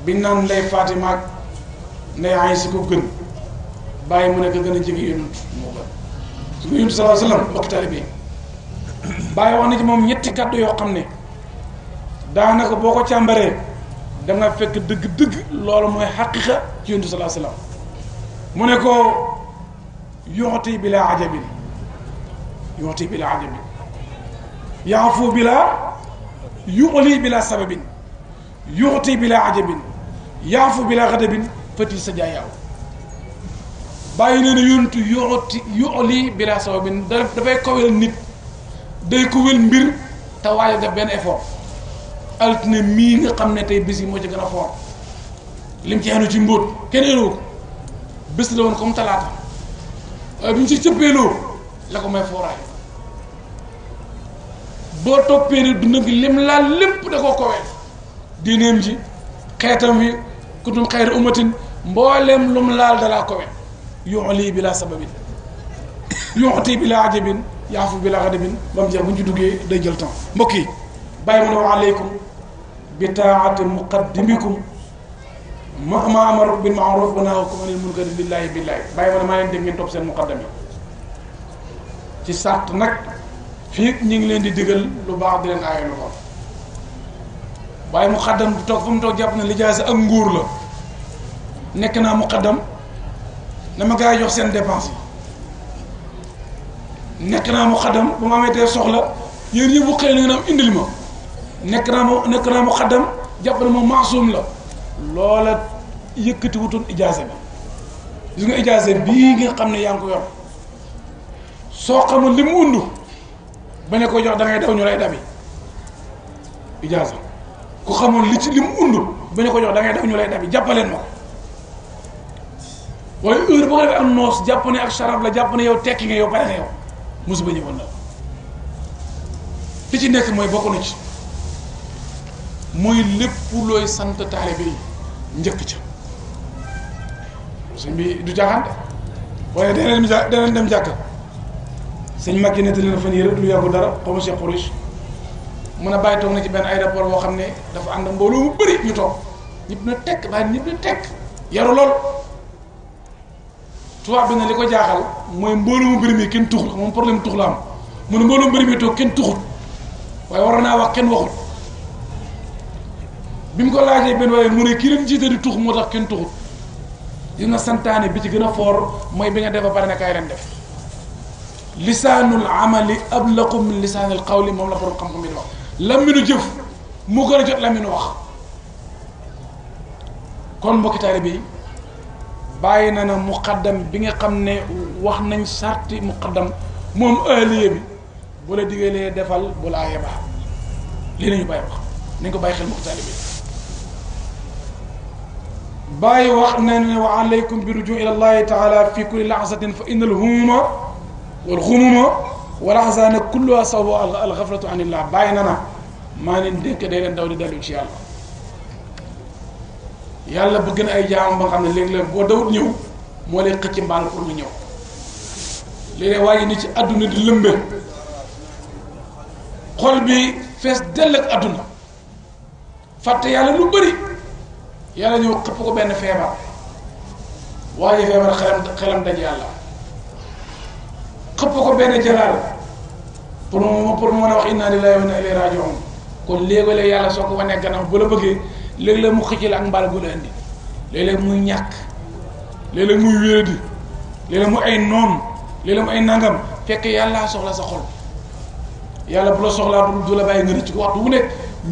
biñ naan ndey Fatima ak ndey Aysa ko gën bàyyi mu ne ko gën a jege yonent moo gën su ko Yonent sallallahu alayhi wasallam mbokki taalibe bàyyi wax na ci moom ñetti kàddu yoo xam ne daanaka boo ko càmbaree da nga fekk dëgg-dëgg loolu mooy xaqiqa ci Yonent sallallahu alayhi wasallam mu ne ko yuxti bila ajabin yuxti bila ajabin yaafu bila yuxli bila sababin yuxti bila ajabin yaafu bila xadabin fëti sa jaayaaw bàyyi nee na yontu yuxli bila sababin dafay kowel nit day kowel mbir te waaye def benn effort altine mii nga xam ne tey bis yi moo ci gën a fort lim ci xenu ci mbóot kenn énoo ko bés la woon comme talaata waaye bi ñu ci cëppeeloo la ko may fooraay boo toppee ne dund gi lim laal lépp da koo kowee diineem ji xeetam wi kutum xayri umatin mbooleem lum laal dalaa kowe yuxli bi laa sababin yuxti bi laa ajabin yaafu bi laa xadabin ba mu jeex bu ñu ci duggee day jël temps mbokk yi bàyyi mu ne wa aleykum bi taati muqaddimikum ma amara bil ma'ruf wa nahaakum anil munkar lillahi billahi bàyyi ma ne maa leen dégg ngeen topp seen muqaddam yi ci sart nag fii ñu ngi leen di digal lu baax di leen aaye lu bon waaye muqaddam bu toog fu mu toog jàpp na lijaasa ak nguur la nekk naa muqaddam na ma gaa yi jox seen dépense yi nekk naa muqaddam bu ma ameetee soxla yéen yëpp bu xëy na ngeen am indil ma nekk naa muqaddam jàpp na moom maasum la loola yëkkati wutoon ijaasa bi gis nga ijaasa bii nga xam ne yaa ngi ko yor soo xamul li mu undu bañ a ko jox da ngay daw ñu lay dabi ijaaza ku xamoon li ci li mu undu bañ a ko jox da ngay daw ñu lay dabi jàppaleen ma ko waaye heure boo ko defee am noos jàpp ne ak sharaf la jàpp ne yow tekki nga yow pare nga yow musiba ñëwoon na li ci nekk mooy bokk na ci mooy lépp looy sant taalibe yi njëkk ca sëñ bi du jaaxante waaye daneen dem jàkk sëñ Makki nettali na fan yii rek lu yàggu dara xaw ma Cheikh Khourich mun a bàyyi toog na ci benn aéroport boo xam ne dafa ànd mbooloo mu bëri ñu toog ñëpp na tekk bàyyi ñëpp na tekk yaru lool tubaab bi ne li ko jaaxal mooy mbooloo mu bëri mi kenn tuxut moom problème tux la am mu ne mbooloo mu bëri mi toog kenn tuxut waaye war naa wax kenn waxut bi mu ko laajee benn waaye mu ne kii leen jiite di tux moo tax kenn tuxut gis nga santaane bi ci gën a foor mooy bi nga def ba pare ne kaay leen def lisaanul amali ablaqu min lisaanil qawli moom la borom xam-xam bi di wax laminu jëf mu gën a jot laminu wax kon mbokki taalibe bi bàyyi na na muqaddam bi nga xam ne wax nañ sarti muqaddam moom ahliya bi bu la digalee defal bu la aayee baax lii nañu bàyyi wax nañ ko bàyyi xel mbokki taalibe bi bàyyi wax na ne wa alaykum bi rujuu ila allahi taala fi kulli lahzatin fa inna al humuma wal xumuma wal ahzana kulluha sababu al ghaflatu anillah bàyyi na na maa leen dénk day leen daw di dellu ci yàlla yàlla bëgg na ay jaamam ba nga xam ne léeg-léeg boo dawut ñëw moo lay xëcc mbaal pour nga ñëw léeg-léeg waa ji ni ci àdduna di lëmbe xol bi fees dell ak àdduna fàtte yàlla lu bëri yàlla ñëw xëpp ko benn feebar waa ji feebar xelam daj yàlla xëpp ko benn jalaal pour mu mën a wax inna lillahi wa inna ilayhi raji'un kon léegi-léeg yàlla soo ko wanee gannaaw bu la bëggee léeg-léeg mu xëcc la ak mbaal gu la indi léeg-léeg muy ñàkk léeg-léeg muy wéradi léeg-léeg mu ay noon léeg-léeg mu ay nangam fekk yàlla soxla sa xol yàlla bu la soxlaa du la bàyyi nga rëcc ko waxtu wu nekk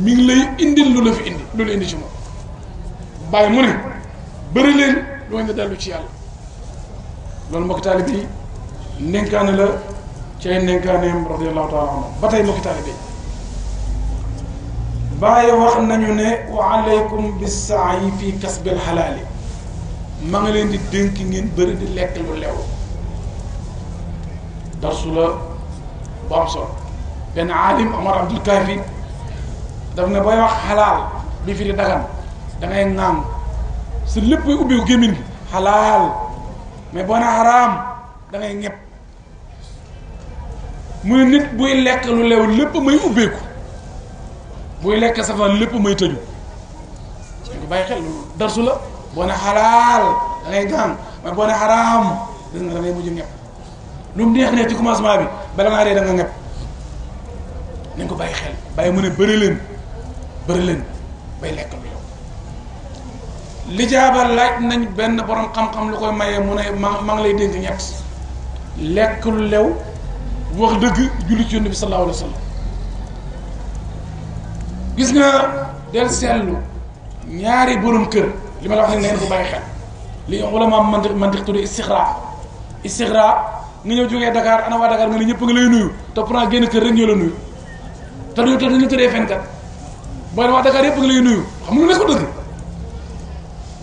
mi ngi lay indil lu la fi indi lu la indi ci moom bàyyi mu ne bëri leen lu nga dellu ci yàlla loolu mbokki taalibe yi ndénkaane la ci ay ndénkaaneem radiyallahu taala anhu ba tey mbokki taalibe yi bàyyi wax nañu ne wa alaykum bis-sa'yi fi kasbil xalaali ma nga leen di dénk ngeen bëri di lekk lu lew darsu la bu am solo benn aalim Omar Abdul Kaafi daf ne booy wax xalaal bi fi di dagan da ngay ŋaang sa lépp ubbi ko gémmiñ gi xalaal mais boo ne xaraam da ngay ñepp muy nit buy lekk lu lew lépp may ubbeeku buy lekk safaan lépp may tëju ñu bàyyi xel loolu darsu la boo ne xalaal da ngay ŋaang mais boo ne xaraam gis nga da ngay mujj ñepp lu mu neex ne ci commencement bi bala ngaa dee da nga ñepp nañ ko bàyyi xel bàyyi mu ne bëri leen bay lekk lu lew lijaaba laaj nañ benn borom xam-xam lu koy mayee mu ne ma ngi lay dénk ñett lekk lu lew wax dëgg julli ci yonent bi sallallahu alayhi wa sallam gis nga del seetlu ñaari borom kër li ma la wax ne ngeen ko bàyyi xel li wala ma man tudd istixra nga ñëw jógee Dakar ana waa Dakar nga ne ñëpp nga lay nuyu te pourtant génn kër rek ñoo la nuyu te dañu tëddee fenkat booy ne waa Dakar yëpp nga lay nuyu xam nga lu nekk ko dëgg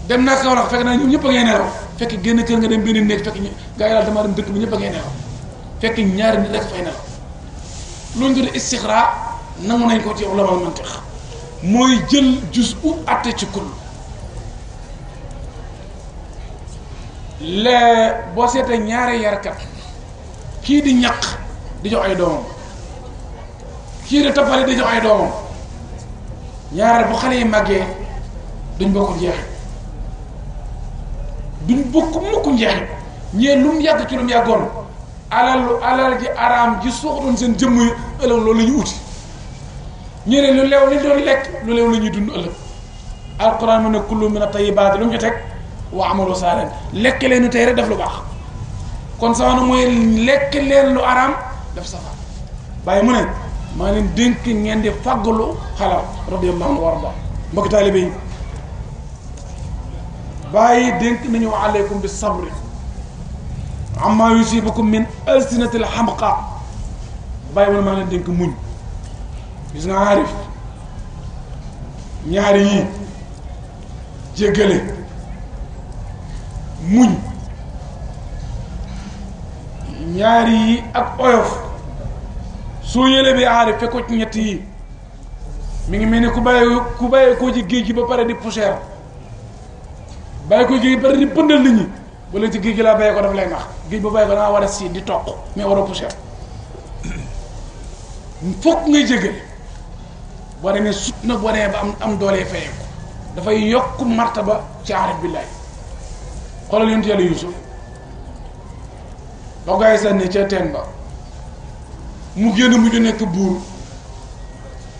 dem naa Kaolack fekk naa ñoom ñëpp a ngay nelaw fekk génn kër nga dem benn néeg fekk gaa yi daal damaa dem dëkk bi ñëpp a ngay nelaw fekk ñaari nit rek fay nelaw loolu tuddee istixra nangu nañ ko ci ulamal mantiq mooy jël jus u atte ci kull boo seetee ñaari yarkat kii di ñaq di jox ay doomam kii di toppale di jox ay doomam ñaareel bu xale yi màggee duñ bokk njeexit duñ bokk mukk njeexit ñee lu mu yàgg ci lu mu yàggoon alal ji araam ji soxdoon seen jëmm yi ëllëg loolu la ñu uti ñeneen lu leew li doon lekk lu leew la ñuy dund ëllëg alquran mu ne kullu min at-tayyibaat lu mu ci teg wa amalu saalihan lekk leen nu tey rek def lu baax kon sax mooy lekk leen lu araam def safar bàyyi mu ne maa leen dénk ngeen di fàggalu xalaat radiyallahu anhu wa arda mbokki taalibe yi bàyyi dénk nañu wa aleykum bi sabri amma yusibukum min alsinatil hamqa bàyyi man maa leen dénk muñ gis nga aarif ñaari yi jéggale muñ ñaari yi ak oyof soo yële bi aarif fekk ko ci ñett yi mi ngi mel ni ku bàyyi koo ci géej gi ba pare di poussière bàyyi ko géej gi ba pare di pëndal nit ñi wala ci géej gi laa bàyyi ko daf lay nax géej ba bàyyi ko dangaa war a si di toq mais war a poussière fokk ngay jéggale boo demee sut na boo demee ba am doolee fayee ko dafay yokk martaba ci aarif billaay xoolal yonent yàlla Yuusuf ba gaa yi sànni ca teen ba mu génn mu ju nekk buur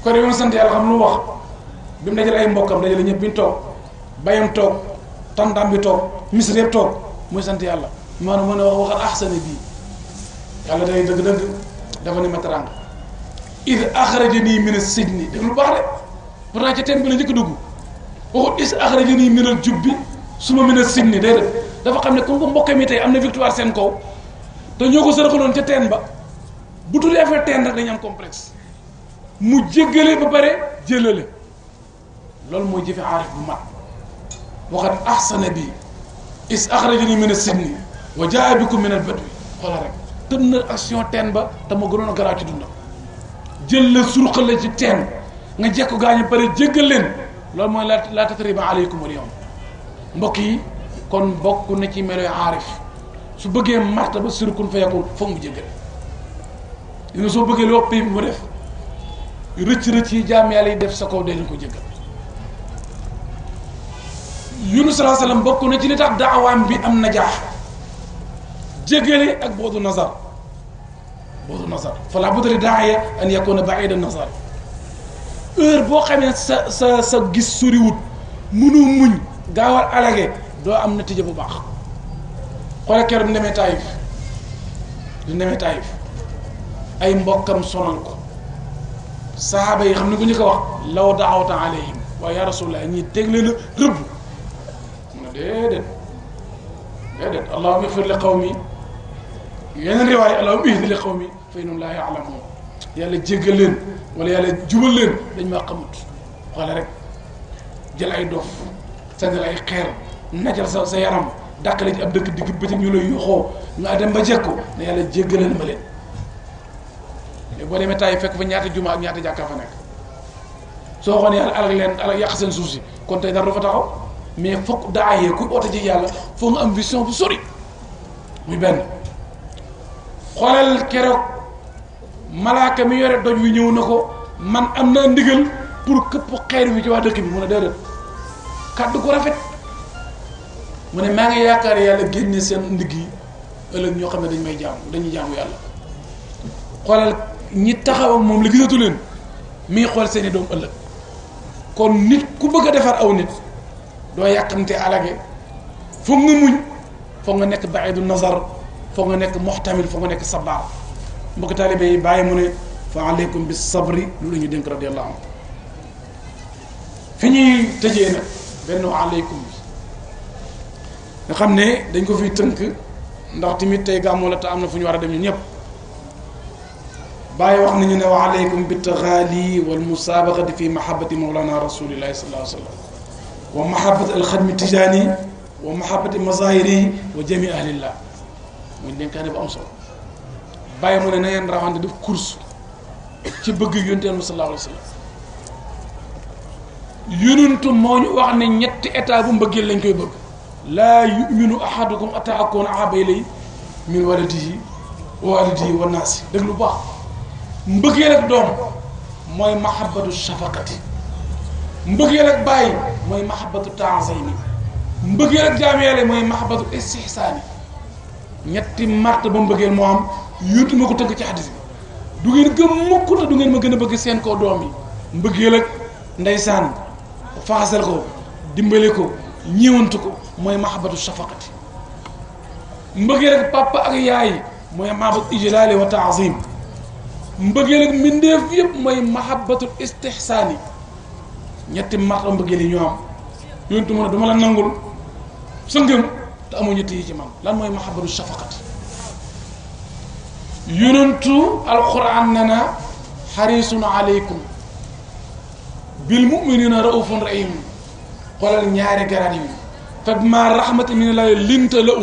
ko de yoon sant yàlla xam lu wax bi mu dajale ay mbokkam dajale ñëpp bi ñu toog bayam toog tam-tam bi toog misir yëpp toog muy sant yàlla maanaam mën a wax waxal ahsana bii yàlla day dëgg-dëgg dafa ne ma teraanga id axrajanii mina sijni def lu baax de pourtant ca teen bi la njëkk dugg waxut is axrajanii minal jubbi suma mina sijni déedéet dafa xam ne comme que mbokk mi tey am na victoire seen kaw te ñoo ko sërëxaloon ca teen ba bu tuddee affaire teen rek dañu am complexe mu jéggale ba pare jëlale loolu mooy jëfe aarif bu mat waxat ahsana bi is axrajanii mina sijni wa jaa bikum minal badwi xoolal rek tën na action teen ba te ma gënoon a garaaw ci dundam jël la surxal la ci teen nga jekk gaañu pare jéggal leen loolu mooy laa tatriba aleykum al yawm mbokk yi kon bokk na ci meloy aarif su bëggee martaba surkun fa yakun foog mu jéggal dina soo bëggee lu ëpp bi mu def rëcc yi jaam yàlla yi def sa kaw dañu ko jéggal Yunus sallallahu alayhi wasallam bokk na ci li tax daawaam bi am najaax jéggale ak boodu nazar fala budda li daaya an yakuna baida nazar heure boo xamee sa gis soriwut mënu muñ gaawal alage doo am natija bu baax xoole keroog ndemee Taayif ay mbokkam sonal ko sahaaba yi xam ne ku ñu ko wax law daawta alayhim waaye ya rasulullah ñii teg leen a rëbb mu ne déedéet allahumma ighfir li qawmi yeneen riwaay allahumma ihdi li qawmi fa innahum laa ya'lamuun yàlla jéggal leen wala yàlla jubal leen dañ maa xamut xoole rek jël ay dof sandal ay xeer najal sa yaram dàqale ci ab dëkk digg bëccëg ñu lay yuxoo nga dem ba jekko ne yàlla jéggalal ma leen léegi boo demee Taayif fekk fa ñaata juma ak ñaata jàkka fa nekk soo waxoon yàlla alal yàq seen suuf si kon tey dara du fa taxaw mais fokk daayee kuy oote ji yàlla foo nga am vision bu sori muy benn xoolal keroog malaaka mi yore doj wi ñëw na ko man am naa ndigal pour këpp xeer wi ci waa dëkk bi mun a déedéet kàddu ko rafet mu ne maa ngi yaakaar yàlla génne seen ndigg yi ëllëg ñoo xam ne dañuy jaamu yàlla xoolal ñi taxaw ak moom la gisatu leen mi ngi xool seeni doom ëllëg kon nit ku bëgg a defar aw nit doo yàqamte alage foog nga muñ foog nga nekk baidu nazar foog nga nekk muhtamil foog nga nekk sabar mbokk taalibe yi bàyyi mu ne fa aleykum bis sabri lu la ñu dénk radiyallahu anhu fi ñuy tëjee nag benn wa aleykum bi nga xam ne dañ ko fiy tënk ndax tamit tey gàmmu la te am na fu ñu war a dem ñu ñëpp bàyyi wax nañu ne wa aleykum bi taxaali wal musaabaqati fi mahabbati mawlana rasulillahi sallallahu alayhi wa sallam wa mahabbati alxadmi tijaani wa mahabbati mazahiri wa jami ahlillah muy dénkaane bu am solo bàyyi mu ne na ngeen rawante def course ci bëgg yonent bi sallallahu alayhi wa sallam yonentu moo ñu wax ne ñetti état bu mbëggeel lañ koy bëgg laa yuminu ahadukum ataa akoona ahaba ilay min waladihi wa walidihi wa naasi dégg lu baax mbëggeel ak doom mooy mahabbatu shafaqati mbëggeel ak bàyyi mooy mahabbatu taazimi mbëggeel ak jaam yàlla mooy mahabbatu istihsaani ñetti marte ba mbëggeel moo am yóntu ma ko tënk ci xadis bi du ngeen gëm mukk te du ngeen ma gën a bëgg seen koo doom yi mbëggeel ak ndeysaan faxasal ko dimbale ko ñëwantu ko mooy mahabbatu shafaqati mbëggeel ak papa ak yaay mooy mahabbatu ijlaali wa taazim mbëggeel ak mbindeef yëpp mooy mahabbatul istihsaani ñetti marta mbëggeel yi ñoo am yontu mu ne duma la nangul sa ngëm te amoo ñetti yi ci man lan mooy mahabbatu shafaqati yonentu alquran ne na xarisun aleykum bil muminina raufun rahim xoolal ñaari garaat yi fa bima rahmati min la linta la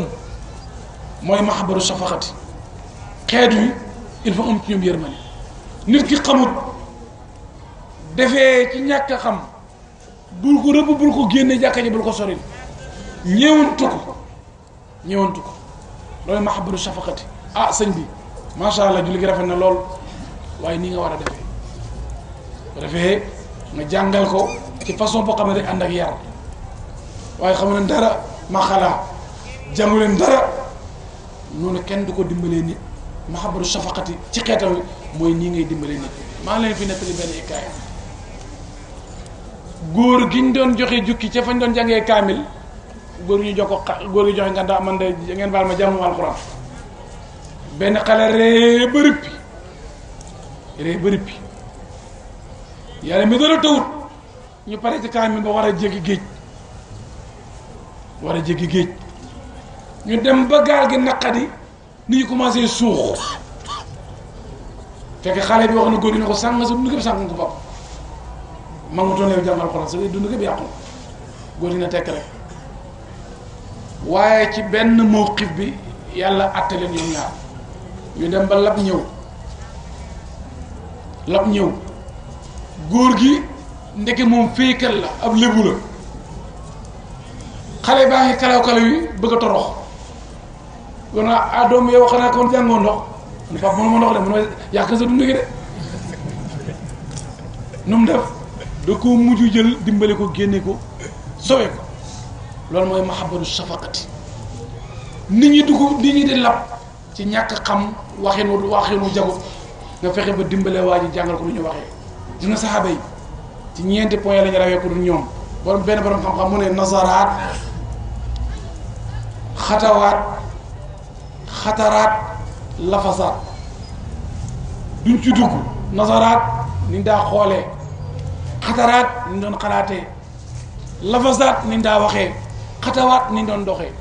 mooy mahabaru shafaqati xeet wi il faut am ci ñoom yërmande nit ki xamut defee ci ñàkk a xam bul ko rëbb bul ko génne jàkka ji bul ko soril ñeewantu ko loolu mahabaru shafaqati ah sëñ bi macha allah julli gi rafet na lool waaye nii nga war a defee nga jàngal ko ci façon boo xam ne day ànd ak yar waaye xam ne dara ma xalaa jàngu leen dara noonu kenn du ko dimbalee nit mahabaru shafaqati ci xeetam wi mooy nii ngay dimbalee nit maa leen fi nettali benn ikaaya góor gi ñu doon joxe jukki ca fañ doon jàngee kaamil góor ñu jox ko góor gi joxe nga daa man de ngeen baal ma jàmm alxuraan benn xale ree ba rëppi yàlla mi dara tawut ñu pare ci kaamil ba war a jéggi géej ñu dem ba gaal gi naqadi ni ñu commencé suux fekk xale bi wax na góor gi ne ko sàng sa dund gépp sàng ko bopp ma ngu toon leew jàng alxuraan sa dund gépp yàqu góor gi na tekk rek waaye ci benn mawqif bi yàlla atte leen ñoom ñaar ñu dem ba lab ñëw góor gi ndeke moom féykal la ab lébu la xale baa ngi kalaw yi bëgg a torox kon ah doom yow xanaa kon jàngoo ndox mu pap mënu ma ndox de mu ne yàq sa dund gi de nu mu def da ko mujj jël dimbale ko génne ko sowe ko loolu mooy mahabbatu shafaqati nit ñi di lab ci ñàkk xam waxinu jagu nga fexe ba dimbale waa ji jàngal ko lu ñu waxee gis nga saxaaba yi ci ñeenti point la ñu rawee ko du ñoom benn borom xam-xam mu ne nasaraat xataraat lafasaat duñ ci dugg nasaraat ni daa xoolee xataraat ni doon xalaatee lafasaat ni daa waxee xatawaat ni doon doxee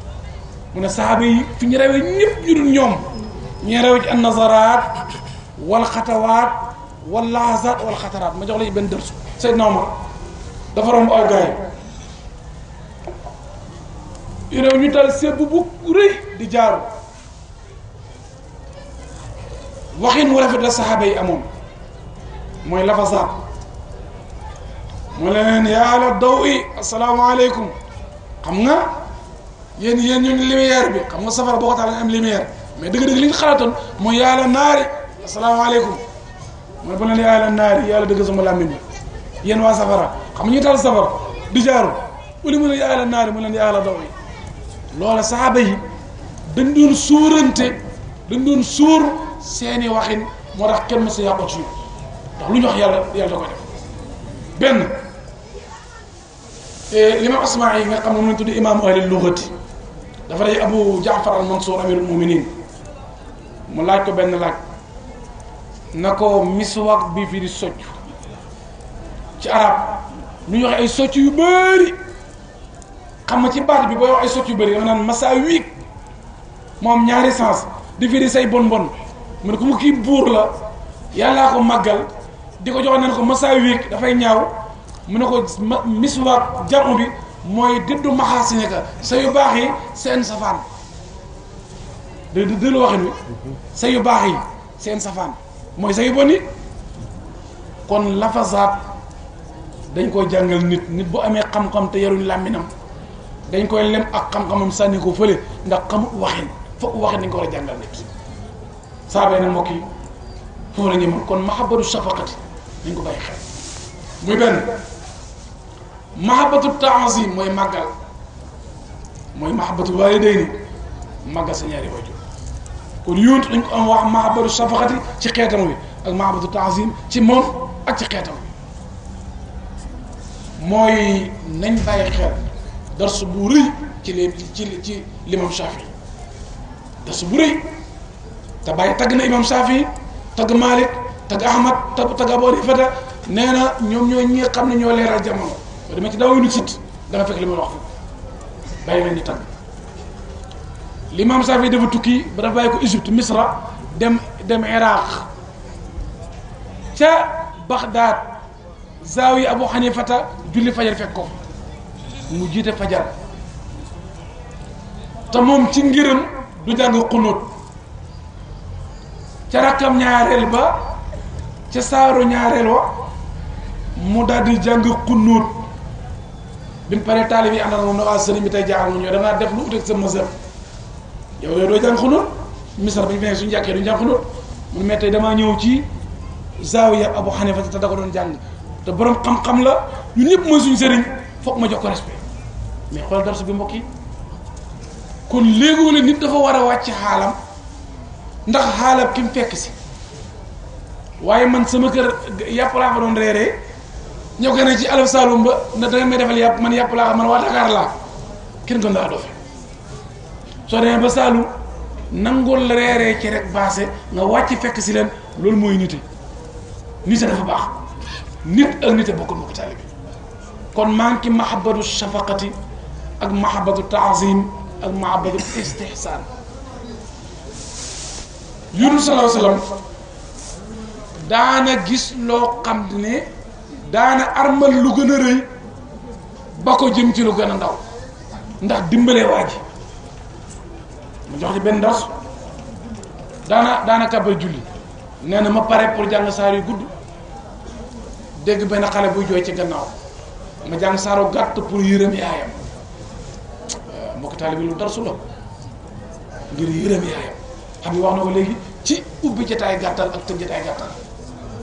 mu ne saxaaba yi fi ñu rawee ñëpp ñu dul ñoom ñu rawee ci an nasaraat wal xatawaat wal laxasaat wal xataraat ma jox la benn dërsu Seydina Omar dafa romb aw gaay yi ñu tal seeb bu rëy di jaaru waxin wu rafet la saxaaba yi amoon mooy lafasaat mu leen yaa la daw i asalaamaaleykum xam nga yéen ñu ngi lumière bi xam nga safara boo ko taal nga am lumière mais dëgg-dëgg li ñu xalaatoon mooy yaa la naari asalaamaaleykum mooy bu leen yaa la naari yàlla dëgg sama làmmiñ bi yéen waa safara xam nga ñu taal safara di jaaru uli mu ne yaa la naari mu leen yaa la daw i loola saxaaba yi dañ doon sóorante dañ doon sóor seeni waxin moo tax kenn mësa yàqu ci ndax lu ñu wax yàlla da koy def benn l'imam Asmaa yi nga xam ne moom lañ tudd imaamu ahli lughati dafa day Abu Jaafar al Mansour amirul muminin mu laaj ko benn laaj na ko miswak bi fi di socc ci arab lu ñu wax ay socc yu bëri xam nga ci baat bi booy wax ay socc yu bëri nga naan masaawik moom ñaari sens di fi di say bon mu ne ko mu kii buur la yàllaa ko màggal di ko jox nan ko masaawik dafay ñaaw mu ne ko miswaak jamu bi mooy dëddu maxaasine ka sa yu baax yi seen safaan dëlu waxin wi sa yu baax yi seen safaan mooy sa yu bon yi kon lafazaat dañ koy jàngal nit bu amee xam-xam te yaruñ làmminam dañ koy lem ak xam-xamam sànni ko fële ndax xamut waxin foog waxin dañ ko war a jàngal nit saabee na mbokk yi foofu la ñu mën kon mahabbatu shafaqati dañ ko bàyyi xel muy benn mahabbatu taazim mooy màggal mooy mahabbatu walidayni màggal sa ñaari waajur kon yóntu dañ ko am wax mahabbatu shafaqati ci xeetam wi ak mahabbatu taazim ci moom ak ci xeetam wi mooy nañ bàyyi xel darsu bu rëy ci l'imam Shafi darsu bu rëy te bàyyi tagg na imam Shafi tagg Malik tagg Ahmad tagg Abu Hanifata nee na ñoom ñoo ñi nga xam ne ñoo leeral jamono boo demee ci daaw yu sit da nga fekk li ma wax bàyyi leen di tagg l'imam Shafi dafa tukki ba dafa bàyyi ko Égypte Misra dem Iraq ca Baghdad zaawiya Abu Hanifata julli fajar fekk ko mu jiite fajar te moom ci ngiram du jàng xunóot ca rakkam ñaareel ba ca saaru ñaareel wa mu daal di jàng xunóot bi mu paree taalib yi àndal moom na waa sëriñ bi tey jaaxal mu ñëw dangaa def lu uteeg sa mazhab yow doo jàng xunóot misal ba ñu fekk suñu jàkkee duñu jàng xunóot mu ne tey damaa ñëw ci zaawiya Abu Hanifa te da ko doon jàng te borom xam-xam la ñun ñëpp mooy suñu sëriñ foog ma jox ko respect mais xool darsu bi mbokk yi kon léegoo la nit dafa war a wàcc xaalam ndax xaalam ki mu fekk si waaye man sama kër yàpp laa fa doon reeree ñëw ko ne ci alaf Saloum ba na danga may defal yàpp man yàpp laa man waa Dakar laa kenn gën laa dofe soo demee ba Saloum nangul reeree ci rek baase nga wàcc fekk si leen loolu mooy nite nite dafa baax nit ak nite bokkul mbokk taalibe bi kon maa ngi ci mahabbatu shafaqati ak mahabbatu taazim ak mahabbatu istihsaan Yunus sallallahu alayhi wa sallam daana gis loo xam ne daana armal lu gën a rëy ba ko jëm ci lu gën a ndaw ndax dimbalee waa ji mu jox ci benn dars daana kàbbal julli nee na ma pare pour jàng saar yu gudd dégg benn xale buy jooy ci gannaaw ma jàng saaru gàtt pour yërëm yaayam mbokk taalibe bi lu darsu la ngir yërëm yaayam xam nga wax na ko léegi ci ubbi jotaay gàttal ak tëj jotaay gàttal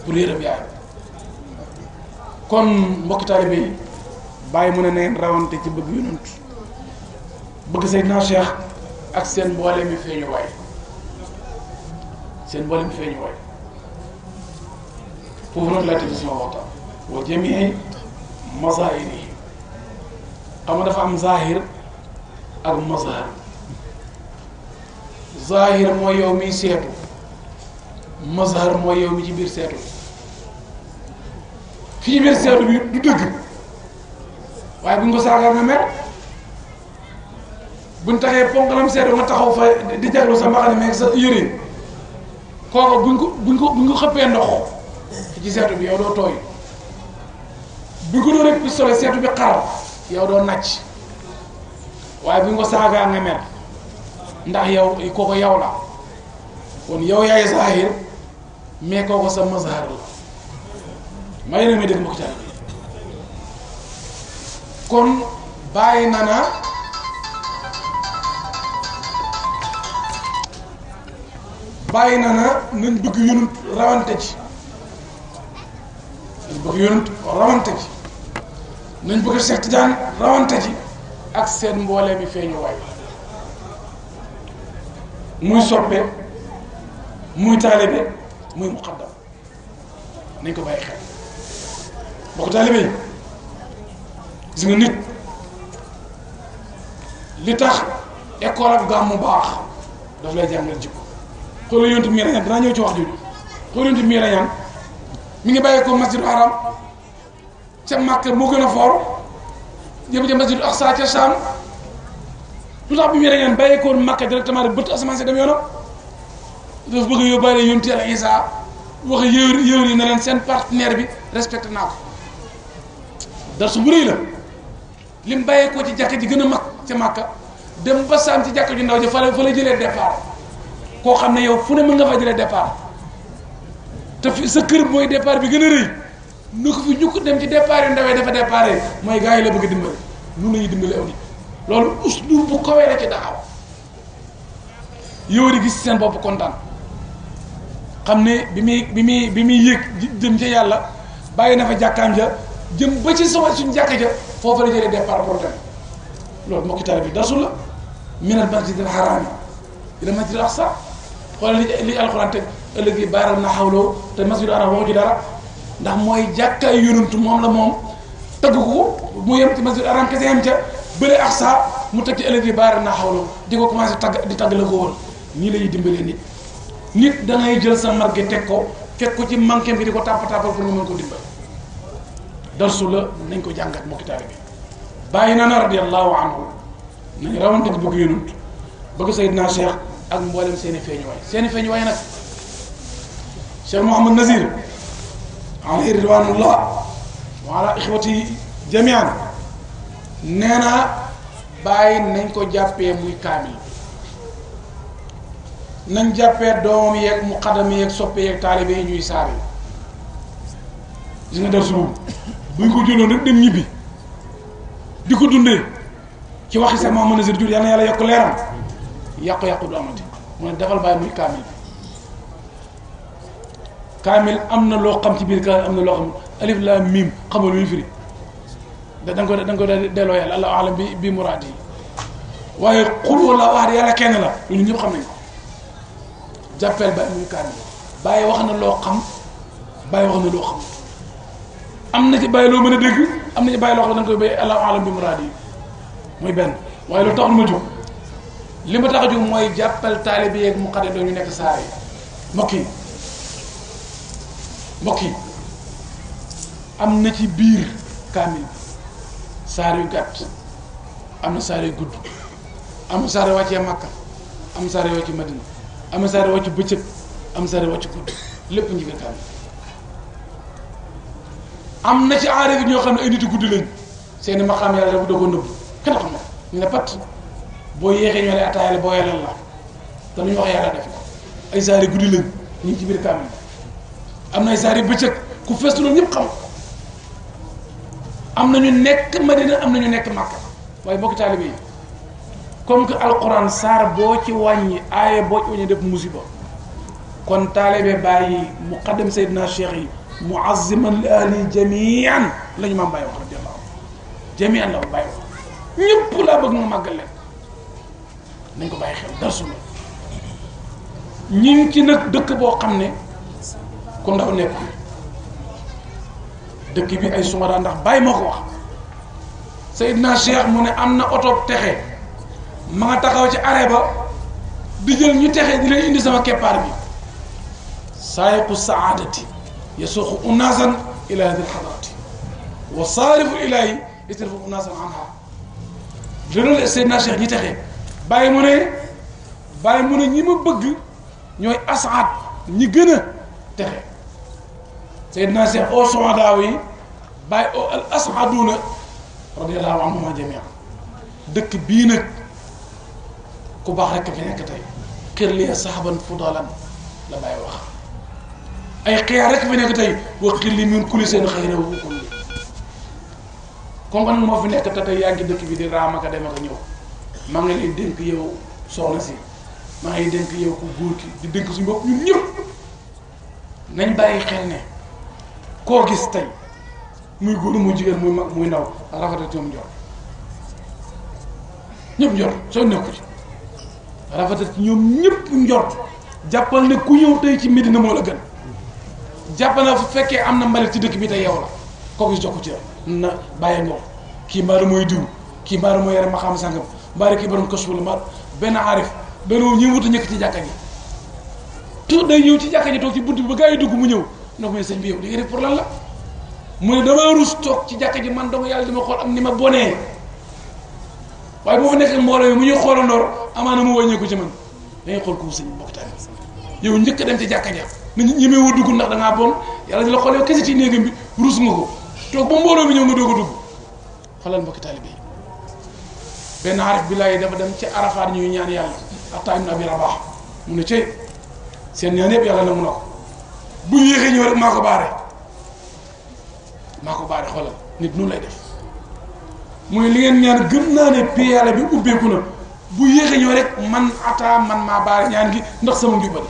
pour yërëm yaayam kon mbokk taalibe yi bàyyi mu ne neen rawante ci bëgg yonent bëgg Seydina Cheikh ak seen mboole mi feeñu waay foofu noonu laa tëdd sama waxtaan wa jamii mazahiri xam nga dafa am zahir ak mazhar zahir mooy yow miy seetu mazhar mooy yow mi ci biir seetu fii biir seetu bi du dëgg waaye bu ñu ko saaga nga mer buñ taxee ponkalam seetu nga taxaw fa di jaglu sa mbaxane meeg sa yëriñ kooku buñ ko xëppee ndox ci seetu bi yow doo tooy buñ ko doon rek pistolet seetu bi xar yow doo nàcc waaye buñ ko saagaa nga mer ndax yow kooku yow la kon yow yaay zahir mais kooku sa mazhar la ma yéene may dégg mbokk ci kon bàyyi na nañ bëgg yonent rawante ci nañ bëgg Cheikh Tidiane rawante ci ak seen mboolee mi feeñu waay muy soppe muy taalibe muy muqaddam nañ ko bàyyi xel mbokk taalibe yi gis nga nit li tax école ak gàmmu baax daf lay jàngal jikko xoolal yonent mi rañaan dinaa ñëw ci wax jooju xoolal yonent mi rañaan mi ngi bàyyi ko masjidu haram ca Makka moo gën a foor jëm ca masjidu Aqsa ca Sham lu tax bi muy rañaan bàyyi ko Makka directement rek bët asamaan si dem yoonam dafa bëgg a yóbbaale yonent Yàlla Isa wax yëwër yi ne leen seen partenaire bi respecté naa ko darsu bu rëy la lim bàyyi ko ci jàkka ji gën a mag ca Makka dem ba Saam ci jàkka ju ndaw ji fa la jëlee départ koo xam ne yow fu ne mën nga fa jëlee départ te fi sa kër mooy départ bi gën a rëy nu ko fi ñu ko dem ci départ yu ndawee dafa départ mooy gars yi la bëgg a dimbali nun lañuy dimbali aw nit loolu uslub bu kawee la ci daaw yow di gis seen bopp kontaan xam ne bi muy yéeg jëm ca yàlla bàyyi na fa jàkkaam ja jëm ba ci sama suñ jàkka ja foofu la jëlee départ problème loolu mbokki taalibe bi darsu la minal masjidil haraami ila masjidil aqsa xoolal li alxuraan teg ëllëg yi baaral na xawloo te masjidil haram waxu ci dara ndax mooy jàkkaay yonantu moom la moom tëgg ko mu yem ci masjidil haram kese yem ca bële aqsa mu teg ci ëllëg yi baaral na xawloo di ko commencé di tagg la ko woon nii la ñuy dimbalee nit da ngay jël sa marge teg ko fekk ko ci manqué bi di ko tàppal pour nga mën ko dimbal darsu la nañ ko jàngat mbokki taalibe bi bàyyi na radiyallahu anhu nañ rawante ci bëgg yonent bëgg Seydina Cheikh ak mboolem seeni feeñuwaay nag Cheikh Mouhamad Nazir alayhi ridwanullah wa ala ixwati jamian nee na bàyyi nañ ko jàppee muy kaamil nañ jàppee doomam yeeg muqaddam yeeg soppe yeeg taalibe yi ñuy saar yi gis nga def subu buñ ko jëloon rek dem ñibbi di ko dundee ci waxi sax Mouhamad Nazir jur yal na yàlla yokk leeram yàqu-yàqu du amati mu ne defal bàyyi muy kaamil kaamil am na loo xam ci biir kaamil am na loo xam alif laam miim xamal lu ñu firi da nga ko delloo yàlla allahu alam bi muraad yi waaye xul wala wax yàlla kenn la ñun ñëpp xam nañ ko jàppeel bàyyi muy kaamil bàyyi wax na loo xam bàyyi wax na loo xam am na ci bàyyi loo mën a dégg am na ci bàyyi loo xam da nga koy béy allahu alam bi muraad yi muy benn waaye lu tax lu ma jóg li ma tax a jóg mooy jàppal taalibe yeeg muqaddam ñu nekk saar yi mbokk yi am na ci biir kaamil saar yu gàtt am na saar yu gudd am na saar yu wàccee Makka am saar yu wàcc Madina am na saar yu wàcc bëccëg am saar yu wàcc gudd lépp ngi biir kaamil am na ci aarif ñoo xam ne ay nit yu guddi lañ seeni maqaam yàlla bu dogoon nëbb kenn xam na ñu ne pat boo yéexee ñoo lay attaayal boo yàllal la te lu ñu wax yàlla def ko ay saar yu guddi lañ ñu ngi ci biir kaamil am na ay saar yu bëccëg ku festu loolu ñëpp xam am na ñu nekk Madina am na ñu nekk Makka waaye mbokki taalibe yi comme que alquran saar boo ci wàññi aaya boo ci wàññi def musiba kon taalibe bàyyi muqaddam Seydina Cheikh yi muazziman li ahli jamian la ñu maam bàyyi wax radiyallahu jamian la ko bàyyi wax ñëpp laa bëgg nga màggal leen nañ ko bàyyi xel darsu la ñu ngi ci nag dëkk boo xam ne ku ndaw nekk dëkk bi ay sumara ndax bàyyi moo ko wax Seydina Cheikh mu ne am na oto texe ma nga taxaw ci arrêt ba di jël ñu texe di leen indi sama keppaar bi saayiqu saadati yasuuqu unaasan ila hadi lxadrati wa saarifu ilahi yasrifu unaasan anha loolu Seydina Cheikh ñi texe bàyyi mu ne ñi ma bëgg ñooy asaad ñi gën a texe Seydina Cheikh oo soadaaw yi bàyyi oo al asaaduna radiyallahu anhum jamian dëkk bii nag ku baax rekk fi nekk tey xir li sahaban fudalan la bàyyi wax ay xiyaar rekk fi nekk tey wa xir li min kulli seen xëyra wu kulli kon nag moo fi nekk te tey yaa ngi dëkk bi di raamaka dem ak ñëw maa ngi lay dénk yow soxna si maa ngi dénk yow ku góor ki di dénk suñu bopp ñun ñëpp nañ bàyyi xel ne koo gis tey muy góor muy jigéen muy mag muy ndaw rafetal ci ñoom njort ñëpp njort soo nekku ci rafetal ci ñoom ñëpp njort jàppal ne ku ñëw tey ci Medina moo la gën jàppal na fu fekkee am na mbalit ci dëkk bi tey yow la koo gis jox ko ci na bàyyi ngoom kii mbaaru mooy diw kii mbaaru mooy yore ma xam sàngam mbaaru kii borom kos la mbaar benn aarif dañoo ñëw wut a ñëkk ci jàkka ji tout day ñëw ci jàkka ji toog ci bunt bi ba gaa yi dugg mu ñëw ndox may sëñ bi yow li nga def pour lan la mu ne damaa rus toog ci jàkka ji man dama yàlla dama xool am ni ma bonee waaye boo fa nekk mbooloo yi mu ñuy xoolandoor amaana mu wàññeeku ci man dangay xool ko sëñ mbokk taal yow njëkk a dem ci jàkka ja na ñemee woo dugg ndax da ngaa bon yàlla di la xool yow kese ci néegam bi rus nga ko toog ba mbooloo bi ñëw nga doog a dugg xoolal mbokki taalibe yi benn arif billahi dafa dem ci Arafat ñuy ñaan yàlla Ataa ibn Abi Rabah mu ne cey seen ñaan yëpp yàlla nangu na ko bu ñu yéexee ñëw rek maa ko baare xoolal nit noonu lay def mooy li ngeen ñaan gëm naa ne pay yàlla bi ubbeeku na bu yéexee ñëw rek man Ataa man maa baare ñaan gi ndax sama njubal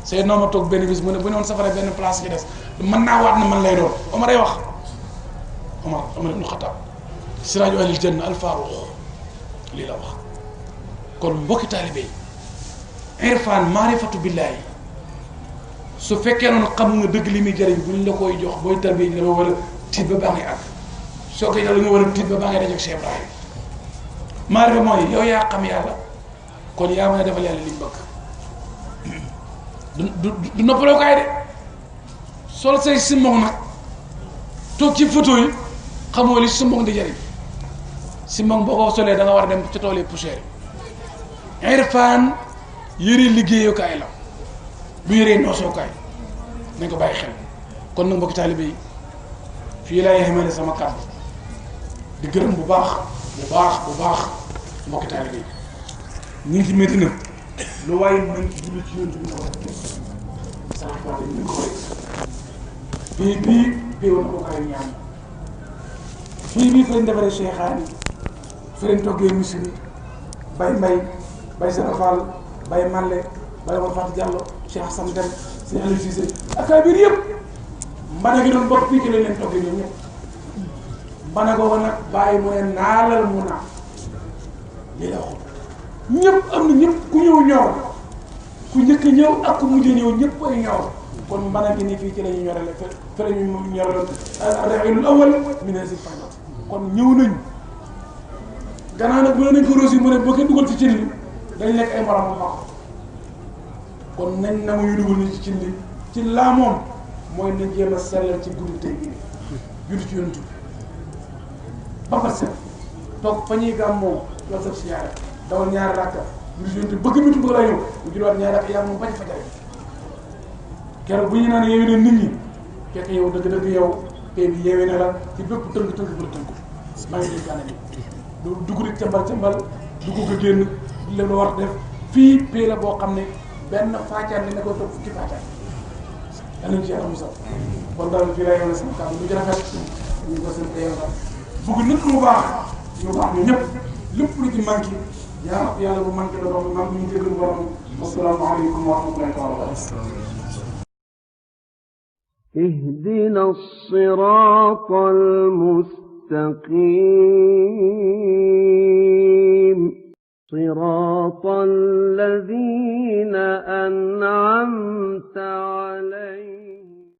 say noo ma toog benn bis mu ne bu ne woon safara benn place ci des mën naa waat na man lay doon Omar ay wax Omar ibn Khattab siraaju ahlil janna al Faaruq lii la wax kon mbokki taalibe yi irfan maarifatu billaahi su fekkee noonu xam nga dëgg li muy jëriñ buñ la koy jox booy tarbiya ji dama war a tiit ba baa ngay àgg soo koy jox li nga war a tiit ba baa ngay dajeek Cheikh Ibrahima maarifa mooy yow yaa xam yàlla kon yaa mën a defal yàlla li mu bëgg du noppaloo kaay de sol say simbong nag toog ci photo yi xamoo li simbong di jëriñ simbong boo ko solee da nga war a dem ci tool yi poussière yi irfan yëre liggéeyukaay la bu yëree noosookaay nañ ko bàyyi xel. kon nag mbokki taalibe yi fii laay yemale sama kàddu di gërëm bu baax mbokki taalibe yi ñu ngi ci Medina lu waaye mën julli ci yoon bi ko def salaat faate ñu ko def bii woon ko kay ñaan bii fa lañ defaree Cheikhaani fi lañ toggee misiri bay mbay bay Serafal bay Malle bay Omar Fatou Diallo Cheikh Hassan Dem si Aliou Cissé ak ay biir yëpp mbana gi doon bokk fii ci lañ leen toggee ñoom ñëpp mbana googu nag bàyyi mu ne naalal mu naa lii la waxoon ñëpp am na ñëpp ku ñëw ñor ku njëkk ñëw ak ku mujj ñëw ñëpp ay ñor kon mbana gi nii fii ci la ñu ñorale fi la ñu ñoraloon railul awal minazil faydat kon ñëw nañu gannaaw nag bu nañ ko rosi mu ne boo koy dugal ci cin li dañ lekk ay morom bu baax kon nañ nangu yu dugal ni ci cin li ci laa moom mooy nañ jéem a sellal ci guddi tey gi julli ci yonent bi ba fa set toog fa ñuy gàmmoo loolu sax si yaara dawal ñaari rakka julli ci yonent bi bëgg mitu bëgg laa ñëw mu julliwaat ñaari rakka yaa moom bañ fa jare keroog bu ñu naan yeewi ne nit ñi fekk yow dëgg-dëgg yow tey bi yeewi na la ci bépp tënk-tënk bu la tënk maa ngi dégg gànnañ loolu dugg rek cambal dugg ko génn li la war def fii pay la boo xam ne benn faacaan ne ko topp fukki faacaan danañ ci yàlla musal kon daal fii lay yemale sama kàddu lu ci rafet ñu ko seen yàlla bugg nit mu baax ñu baax ñu ñëpp lépp lu ci manqué yàlla bu manqué la doon man ñu jégalu borom asalaamaaleykum wa rahmatullahi wa barakatuh اهدنا الصراط المستقيم صراط الذين أنعمت عليهم